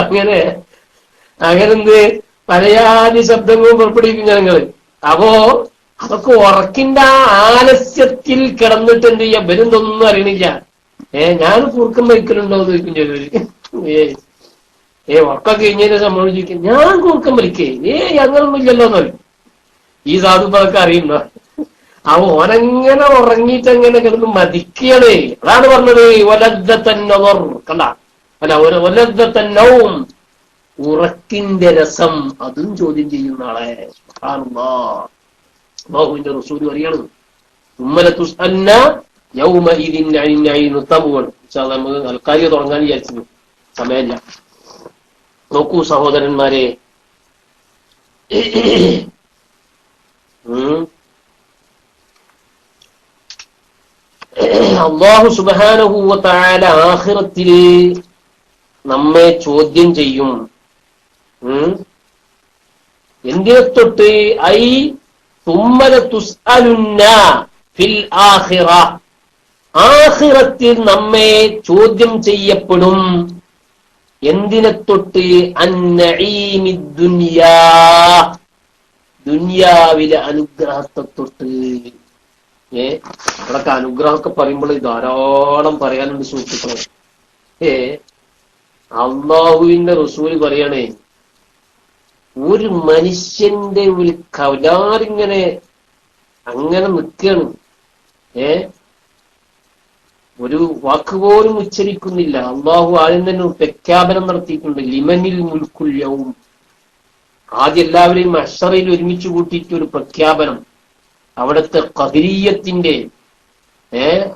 അങ്ങനെന്ത് പലയാതി ശബ്ദങ്ങളും പുറപ്പെടുവിക്കും ഞങ്ങള്. അപ്പോ അതൊക്കെ ഉറക്കിന്റെ ആലസ്യത്തിൽ കിടന്നിട്ട് എന്ത് ചെയ്യാം, വരുന്നൊന്നും അറിയണില്ല. ഞാൻ കൂർക്കം വലിക്കലുണ്ടോ എന്ന് ചോദിക്കും ചിലവര്. ഉറക്കം കഴിഞ്ഞതിന് സംഭവിച്ചിരിക്കും, ഞാൻ കൂർക്കം വലിക്കേ, അങ്ങനൊന്നും ഇല്ലല്ലോ എന്ന് പറയും. ഈ സാധുക്കളൊക്കെ അറിയുന്നോ? ഓനങ്ങനെ ഉറങ്ങിയിട്ട് അങ്ങനെ കിടന്ന് മതിക്കണേ. അതാണ് പറഞ്ഞത് വലദ്ദത്തന്നവർ. കണ്ട അല്ല, വലദ്ദത്തന്നവും, ഉറക്കിന്റെ രസം അതും ചോദ്യം ചെയ്യുന്ന ആളെ. സുബ്ഹാനല്ലാഹ്. അല്ലാഹുവിന്റെ റസൂൽ പറയാണ് ഉമ്മല തുസ്അൽന യൗമഇദിൻ അനിൻ നഈം തമുൻ. ഇൻഷാ അല്ലാഹ് നമുക്ക് അൽക്കാരിയ തുടങ്ങാൻ വിചാരിച്ചു, സമയമില്ല. നോക്കൂ സഹോദരന്മാരെ, അല്ലാഹു സുബ്ഹാനഹു വ തആല ആഖിറത്തില് നമ്മെ ചോദ്യം ചെയ്യും. എന്തിനെ തൊട്ട്? ഐ തുമ്മല തുസ്അലുന്ന ഫിൽ ആഖിറ, ആഖിറത്തിൽ നമ്മെ ചോദ്യം ചെയ്യപ്പെടും. എന്തിനെ തൊട്ട്? അന്നഈമിദ് ദുനിയാ, ദുനിയാവിലെ അനുഗ്രഹത്തെ തൊട്ട്. അതൊക്കെ അനുഗ്രഹമൊക്കെ പറയുമ്പോൾ ധാരാളം പറയാനുണ്ട് സുഹൃത്തുക്കളെ. അള്ളാഹുവിന്റെ റസൂല് പറയണേ, ഒരു മനുഷ്യന്റെ ഒരു കവലാരിങ്ങനെ അങ്ങനെ നിൽക്കുകയാണ്, ഒരു വാക്കുപോലും ഉച്ചരിക്കുന്നില്ല. അള്ളാഹു ആദ്യം തന്നെ പ്രഖ്യാപനം നടത്തിയിട്ടുണ്ട്, ലിമനിൽ മുൽക്കുൽ യൗം. ആദ്യം എല്ലാവരെയും മഹ്ശറിൽ ഒരുമിച്ച് കൂട്ടിയിട്ട് ഒരു പ്രഖ്യാപനം, അവിടുത്തെ ഖദരിയ്യത്തിന്റെ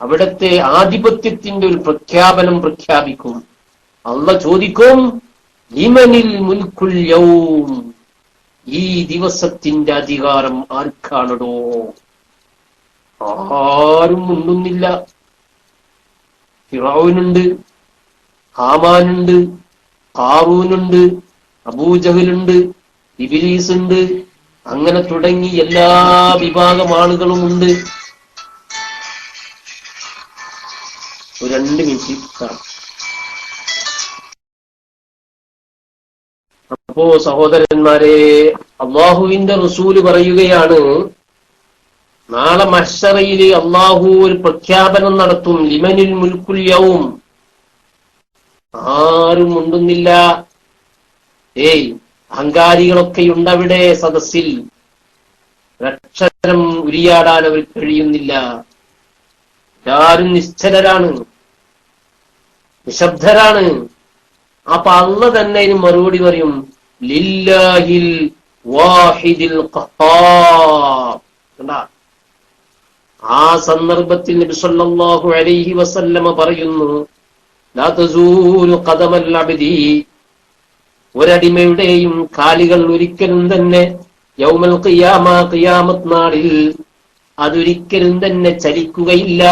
അവിടുത്തെ ആധിപത്യത്തിന്റെ ഒരു പ്രഖ്യാപനം പ്രഖ്യാപിക്കും. അള്ളാഹ് ചോദിക്കും, ലിമനിൽ മുൽക്കുൽ യൗം, ഈ ദിവസത്തിന്റെ അധികാരം ആർക്കാണടോ? ആരും മുണ്ടുന്നില്ല. ഫിറഔനുണ്ട്, ഹാമാനുണ്ട്, ഖാറൂനുണ്ട്, അബൂജഹലുണ്ട്, ഇബ്ലീസ് ഉണ്ട്, അങ്ങനെ തുടങ്ങി എല്ലാ വിഭാഗം ആളുകളും ഉണ്ട്. ഒരു 2 മിനിറ്റ്. അപ്പോ സഹോദരന്മാരെ, അള്ളാഹുവിന്റെ റസൂല് പറയുകയാണ്, നാളെ മഹ്ശറയില് അള്ളാഹു ഒരു പ്രഖ്യാപനം നടത്തും, ലിമനിൽ മുൽക്കുൽ യൗം. ആരും ഉണ്ടെന്നില്ല. അഹങ്കാരികളൊക്കെയുണ്ട് അവിടെ സദസ്സിൽ. ഒരക്ഷരം ഉരിയാടാൻ അവർ കഴിയുന്നില്ല. എല്ലാരും നിശ്ചലരാണ്, നിശബ്ദരാണ്. അപ്പൊ അള്ളാഹ് തന്നെ ഇതിന് മറുപടി പറയും, ലില്ലാഹിൽ വാഹിദിൽ ഖഹാർ. കണ്ടാ, ആ സന്ദർഭത്തിൽ നബി സല്ലല്ലാഹു അലൈഹി വസല്ലമ പറയുന്നു, ലാ തസൂലു ഖദമൽ അബ്ദി, ഒരടിമയുടെയും കാലുകൾ ഒരിക്കലും തന്നെ യൗമൽ ഖിയാമ, ഖിയാമത്ത് നാളിൽ അതൊരിക്കലും തന്നെ ചലിക്കുകയില്ല.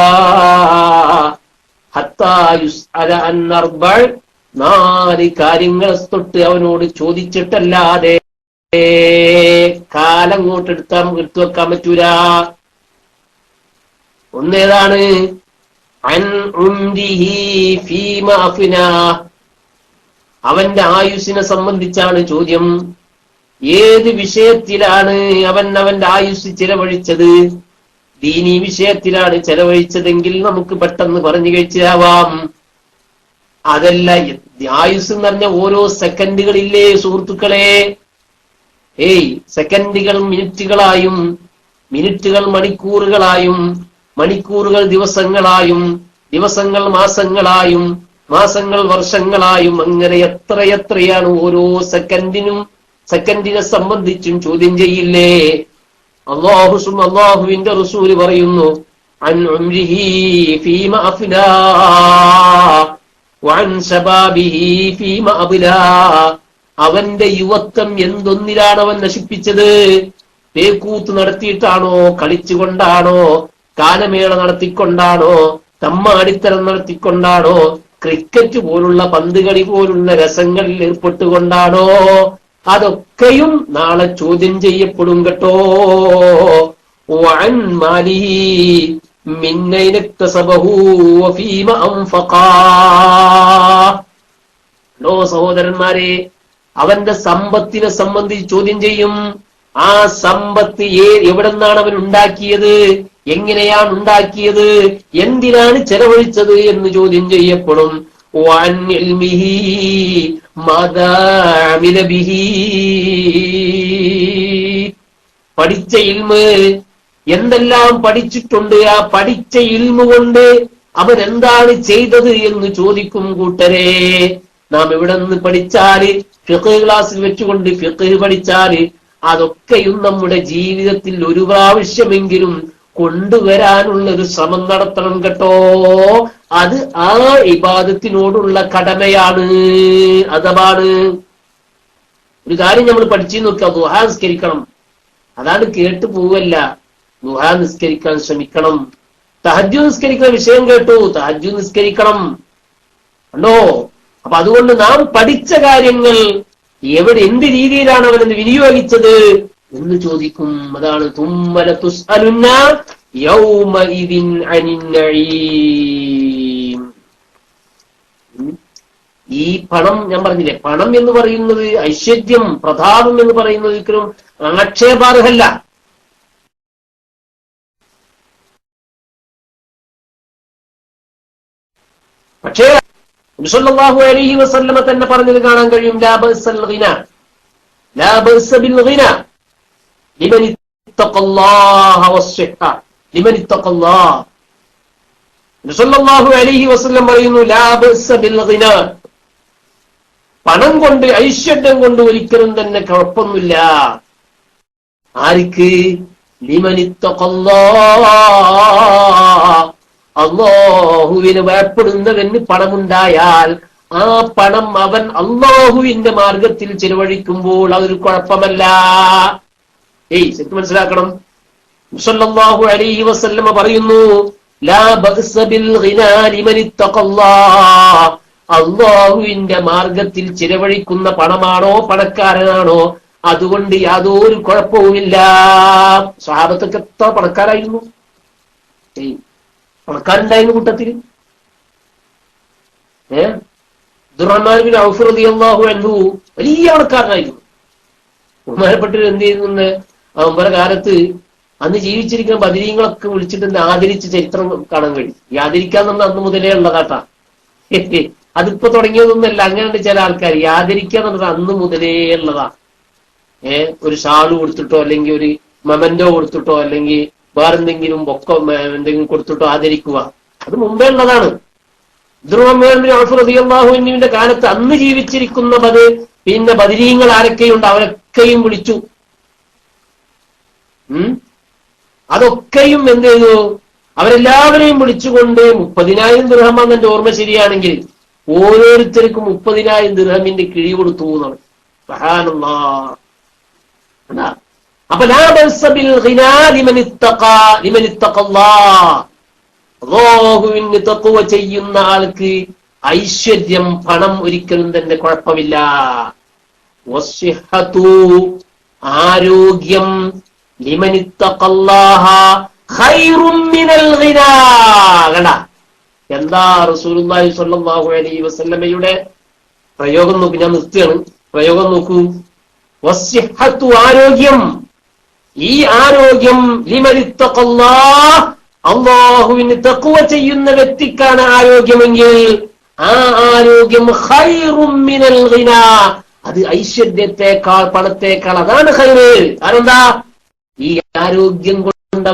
ഹത്താ യുസ്അല അൻ അർബഅ, 4 കാര്യങ്ങൾ തൊട്ട് അവനോട് ചോദിച്ചിട്ടല്ലാതെ കാലങ്ങോട്ട് എടുത്തു വെക്കാൻ പറ്റൂല. ഒന്നേതാണ്? അൻ ഉംരിഹി ഫീമ അഫ്നാ, അവന്റെ ആയുസ്സിനെ സംബന്ധിച്ചാണ് ചോദ്യം. ഏത് വിഷയത്തിലാണ് അവന്റെ ആയുസ് ചെലവഴിച്ചത്? ദീനീ വിഷയത്തിലാണ് ചെലവഴിച്ചതെങ്കിൽ നമുക്ക് പെട്ടെന്ന് പറഞ്ഞു കഴിച്ചാവാം. അതല്ല, ആയുസ് എന്ന് പറഞ്ഞ ഓരോ സെക്കൻഡുകളില്ലേ സുഹൃത്തുക്കളെ? സെക്കൻഡുകൾ മിനിറ്റുകളായും, മിനിറ്റുകൾ മണിക്കൂറുകളായും, മണിക്കൂറുകൾ ദിവസങ്ങളായും, ദിവസങ്ങൾ മാസങ്ങളായും, മാസങ്ങൾ വർഷങ്ങളായും, അങ്ങനെ എത്രയെത്രയാണ് ഓരോ സെക്കൻഡിനും, സെക്കൻഡിനെ സംബന്ധിച്ചും ചോദ്യം ചെയ്യില്ലേ? അള്ളാഹുവിന്റെ റസൂല് പറയുന്നു, അൻ ഉംരിഹി ഫീമ അഫ്നാ വഅൻ ശബാബിഹി ഫീമ അബ്ലാ, അവന്റെ യുവത്വം എന്തൊന്നിലാണ് അവൻ നശിപ്പിച്ചത്? പേക്കൂത്ത് നടത്തിയിട്ടാണോ? കളിച്ചുകൊണ്ടാണോ? കാലമേള നടത്തിക്കൊണ്ടാണോ? തമ്മാടിത്തരം നടത്തിക്കൊണ്ടാണോ? ക്രിക്കറ്റ് പോലുള്ള പന്തുകളി പോലുള്ള രസങ്ങളിൽ ഏർപ്പെട്ടുകൊണ്ടാണോ? അതൊക്കെയും നാളെ ചോദ്യം ചെയ്യപ്പെടും കേട്ടോ. വഅൻ മാലിഹി മിന്നൈന ഇക്തസബഹു വഫീമ അൻഫഖാ. സഹോദരന്മാരെ, അവന്റെ സമ്പത്തിനെ സംബന്ധിച്ച് ചോദ്യം ചെയ്യും. ആ സമ്പത്ത് എവിടെ നിന്നാണ് അവൻ ഉണ്ടാക്കിയത്? എങ്ങനെയാണ് ഉണ്ടാക്കിയത്? എന്തിനാണ് ചെലവഴിച്ചത് എന്ന് ചോദ്യം ചെയ്യപ്പെടും. വഅൻ ഇൽമിഹി മാദാ അമില ബിഹി, പഠിച്ച ഇൽമ്, എന്തെല്ലാം പഠിച്ചിട്ടുണ്ട്, ആ പഠിച്ച ഇൽമു കൊണ്ട് അവൻ എന്താണ് ചെയ്തത് എന്ന് ചോദിക്കും കൂട്ടരെ. നാം ഇവിടെ നിന്ന് പഠിച്ചാല്, ഫിഖ് ക്ലാസ്സിൽ വെച്ചുകൊണ്ട് ഫിഖ് പഠിച്ചാല് അതൊക്കെയും നമ്മുടെ ജീവിതത്തിൽ ഒരു പ്രാവശ്യമെങ്കിലും കൊണ്ടുവരാനുള്ള ഒരു ശ്രമം നടത്തണം കേട്ടോ. അത് ആ ഇബാദത്തിനോടുള്ള കടമയാണ്, അഥവാണ്. ഒരു കാര്യം നമ്മൾ പഠിച്ചു നോക്കുക, ദുഹാ നിസ്കരിക്കണം. അതാണ് കേട്ടു പോവല്ല, ദുഹാ നിസ്കരിക്കാൻ ശ്രമിക്കണം. തഹജ്ജുദ് നിസ്കരിക്കുന്ന വിഷയം കേട്ടു, തഹജ്ജുദ് നിസ്കരിക്കണം. കണ്ടോ? അപ്പൊ അതുകൊണ്ട് നാം പഠിച്ച കാര്യങ്ങൾ എവിടെ എന്ത് രീതിയിലാണ് അവനെന്ന് വിനിയോഗിച്ചത് എന്ന് ചോദിക്കും. അതാണ് തുമ്മല തുസ്അലുന്ന യൗമഇദിൻ അനിൻ നഈം. ഈ പണം, ഞാൻ പറഞ്ഞില്ലേ, പണം എന്ന് പറയുന്നത്, ഐശ്വര്യം, പ്രതാപം എന്ന് പറയുന്നത് ഒരിക്കലും ആക്ഷേപാർഹല്ല. പക്ഷേ സല്ലല്ലാഹു അലൈഹി വസല്ലമ തന്നെ പറഞ്ഞത് കാണാൻ കഴിയും, ലാ ബഅസൽ ഗിന, ലാ ബഅസ ബിൽ ഗിന ലിമൻ ഇത്തഖല്ലാഹ വസ്സിഹ, ലിമൻ ഇത്തഖല്ലാഹ. സല്ലല്ലാഹു അലൈഹി വസല്ലം പറയുന്നു, ലാ ബഅസ ബിൽ ഗിന, പണം കൊണ്ട്, ഐശ്വര്യം കൊണ്ട് ഒരിക്കലും തന്നെ കുഴപ്പമൊന്നുമില്ല. ആർക്ക്? ലിമൻ ഇത്തഖല്ലാഹ, അല്ലാഹുവിനെ ഭയപ്പെടുന്നവന് പണമുണ്ടായാൽ ആ പണം അവൻ അല്ലാഹുവിന്റെ മാർഗത്തിൽ ചിലവഴിക്കുമ്പോൾ അതൊരു കുഴപ്പമല്ല. ശരിക്കും മനസ്സിലാക്കണം. സല്ലല്ലാഹു അലൈഹി വസല്ലമ പറയുന്നു, ലാ ബഅസ ബിൽ ഗിനാ ലിമൻ ഇത്തഖല്ലാഹ, അല്ലാഹുവിന്റെ മാർഗത്തിൽ ചിലവഴിക്കുന്ന പണമാണോ, പണക്കാരനാണോ, അതുകൊണ്ട് യാതൊരു കുഴപ്പവുമില്ല. സ്വഹാബത്തൊക്കെ എത്ര പണക്കാരായിരുന്നു, പണക്കാരുണ്ടായിരുന്നു കൂട്ടത്തിൽ. അബ്ദുറഹ്മാൻ ബിൻ ഔഫ് റളിയല്ലാഹു അൻഹു വലിയ പണക്കാരനായിരുന്നു. ബഹുമാനപ്പെട്ടവർ എന്ത് ചെയ്യുന്നു, അവരുടെ കാലത്ത് അന്ന് ജീവിച്ചിരിക്കുന്ന ബദരീങ്ങളൊക്കെ വിളിച്ചിട്ട് ആദരിച്ച ചരിത്രം കാണാൻ കഴിയും. ഈ ആദരിക്കാന്ന് പറഞ്ഞാൽ അന്ന് മുതലേ ഉള്ളതാട്ടാ, അതിപ്പോ തുടങ്ങിയതൊന്നുമല്ല. അങ്ങനെയുണ്ട് ചില ആൾക്കാർ, ആദരിക്കാന്ന് പറഞ്ഞാൽ അന്ന് മുതലേ ഉള്ളതാ. ഒരു ഷാള് കൊടുത്തിട്ടോ, അല്ലെങ്കിൽ ഒരു മൊമെന്റോ കൊടുത്തിട്ടോ, അല്ലെങ്കിൽ വേറെന്തെങ്കിലും ബൊക്കോ എന്തെങ്കിലും കൊടുത്തിട്ടോ ആദരിക്കുക, അത് മുമ്പേ ഉള്ളതാണ്. അബ്ദുറഹ്മാൻ ബിൻ ഔഫ് റളിയല്ലാഹു അൻഹുവിന്റെ കാലത്ത് അന്ന് ജീവിച്ചിരിക്കുന്ന പിന്നെ ബദരീങ്ങൾ ആരൊക്കെയുണ്ട് അവരൊക്കെയും വിളിച്ചു. അതൊക്കെയും എന്ത് ചെയ്തു, അവരെല്ലാവരെയും വിളിച്ചുകൊണ്ട് 30,000 ദിർഹം എന്റെ ഓർമ്മ ശരിയാണെങ്കിൽ ഓരോരുത്തർക്കും 30,000 ദിർഹമിന്റെ കിഴി കൊടുത്തു എന്നാണ്. സുബ്ഹാനല്ലാഹ്. അപ്പൊ ലാ ബഅസ ബിൽ ഗിനാ ലിമൻ ഇത്തഖാ, ലിമൻ ഇത്തഖല്ലാഹ്, അല്ലാഹുവിന് തഖ്വ ചെയ്യുന്ന ആൾക്ക് ഐശ്വര്യം, പണം ഒരിക്കലും തന്നെ കുഴപ്പമില്ല. വസ്സിഹതു, ആരോഗ്യം, ലിമൻ ഇത്തഖല്ലാഹ ഖൈറും മിനൽ ഗിനാ. കണ്ട എന്താ റസൂലുള്ളാഹി സ്വല്ലല്ലാഹു അലൈഹി വസല്ലമയുടെ പ്രയോഗം നോക്കൂ, ഞാൻ നിർത്തുകയാണ്, പ്രയോഗം നോക്കൂ. വസ്സിഹതു, ആരോഗ്യം, ഈ ആരോഗ്യം ലിമൻ ഇത്തഖല്ലാഹ്, അല്ലാഹുവിന് തഖ്വ ചെയ്യുന്ന വ്യക്തിക്കാണ് ആരോഗ്യമെങ്കിൽ ആ ആരോഗ്യം ഖൈറും മിനൽ ഗിനാ, അത് ഐശ്വര്യത്തെക്കാൾ, പണത്തേക്കാൾ അതാണ് ഖൈറ്. അതെന്താ? ഈ ആരോഗ്യം കൊണ്ട്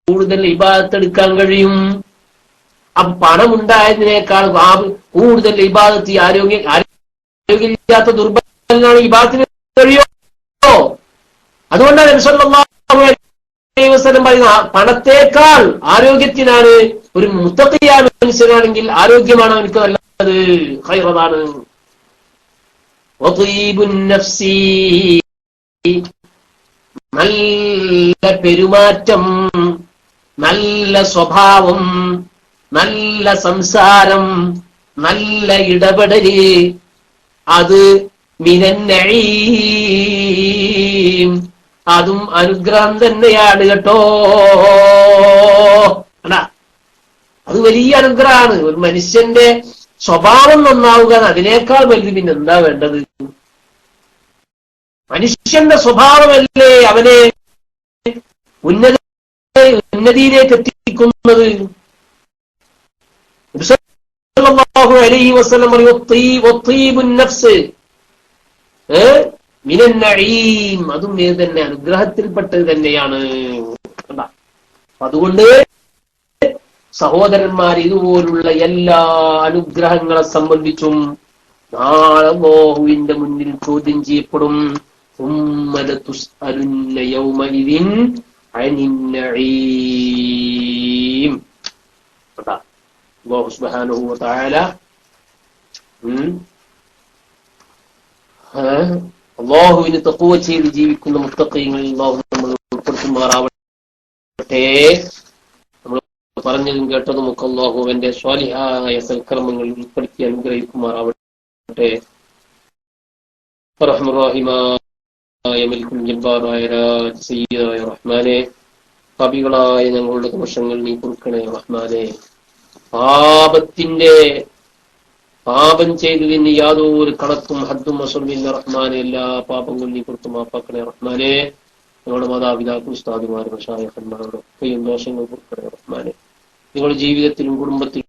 കൂടുതൽ ഇബാദത്ത് എടുക്കാൻ കഴിയും. അപ്പൊ പണം ഉണ്ടായതിനേക്കാൾ കൂടുതൽ ഇബാദത്ത്, ആരോഗ്യമില്ലാത്ത ദുർബലനാണ് ഇബാദത്തിന് കഴിയോ? അതുകൊണ്ടാണ് നബി സല്ലല്ലാഹു അലൈഹി വസല്ലം പറയുന്ന, പണത്തേക്കാൾ ആരോഗ്യത്തിനാണ്, ഒരു മുത്തഖിയായ മനുഷ്യനാണെങ്കിൽ ആരോഗ്യമാണ് അവനക്ക് നല്ലത്, ഖൈറതാണ്. വതീബുൻ നഫ്സി, നല്ല പെരുമാറ്റം, നല്ല സ്വഭാവം, നല്ല സംസാരം, നല്ല ഇടപെടല്, അത് മിനൻ നഈം, അതും അനുഗ്രഹം തന്നെയാണ് കേട്ടോ. അത് വലിയ അനുഗ്രഹമാണ്. ഒരു മനുഷ്യന്റെ സ്വഭാവം നന്നാവുക, അതിനേക്കാൾ വലുത് പിന്നെ എന്താ വേണ്ടത്? മനുഷ്യന്റെ സ്വഭാവമല്ലേ അവനെ ഉന്നതിയിലേക്ക് എത്തിക്കുന്നത്. സല്ലല്ലാഹു അലൈഹി വസല്ലം വതീബുൻ നഫ്സ് മിനൻ നഈം, അതും ഏത് തന്നെ അനുഗ്രഹത്തിൽപ്പെട്ടത് തന്നെയാണ്. അതുകൊണ്ട് സഹോദരന്മാർ, ഇതുപോലുള്ള എല്ലാ അനുഗ്രഹങ്ങളെ സംബന്ധിച്ചും നാളെ അല്ലാഹുവിന്റെ മുന്നിൽ ചോദ്യം ചെയ്യപ്പെടും. ثم لتسألن يومئذ عن النعيم. അല്ലാഹു സുബ്ഹാനഹു വ തആല അല്ലാഹുവിന് തഖ്വ ചെയ്ത് ജീവിക്കുന്ന മുത്തഖീങ്ങളിൽ അല്ലാഹു നമ്മൾ ഉൾപ്പെടുത്തുമാറാവട്ടെ. നമ്മൾ പറഞ്ഞതും കേട്ടതും ഒക്കെ അല്ലാഹു അവന്റെ സ്വാലിഹായ സൽക്കർമ്മങ്ങളിൽ ഉൾപ്പെടുത്തി അനുഗ്രഹിക്കുമാറാവട്ടെ. റഹ്മാനിയായ മലിക്കുൽ ജബ്ബാറായ സയ്യിദായ റഹ്മാനെ, പാപികളായ ഞങ്ങളുടെ ദോഷങ്ങൾ നീ പൊറുക്കണേ റഹ്മാനെ. പാപം ചെയ്തതിന് യാതൊരു കണക്കും ഹദ്ദും വസൂലില്ല റഹ്മാനെ. എല്ലാ പാപങ്ങളും നീ പുറത്തു മാപ്പാക്കണേ റഹ്മാനെ. ഞങ്ങളുടെ മാതാപിതാക്കൾ, ഉസ്താദുമാർ, മശായിഖന്മാരുടെ ഒക്കെയും ദോഷങ്ങൾ പൊറുക്കണേ റഹ്മാനെ. നിങ്ങളുടെ ജീവിതത്തിലും കുടുംബത്തിലും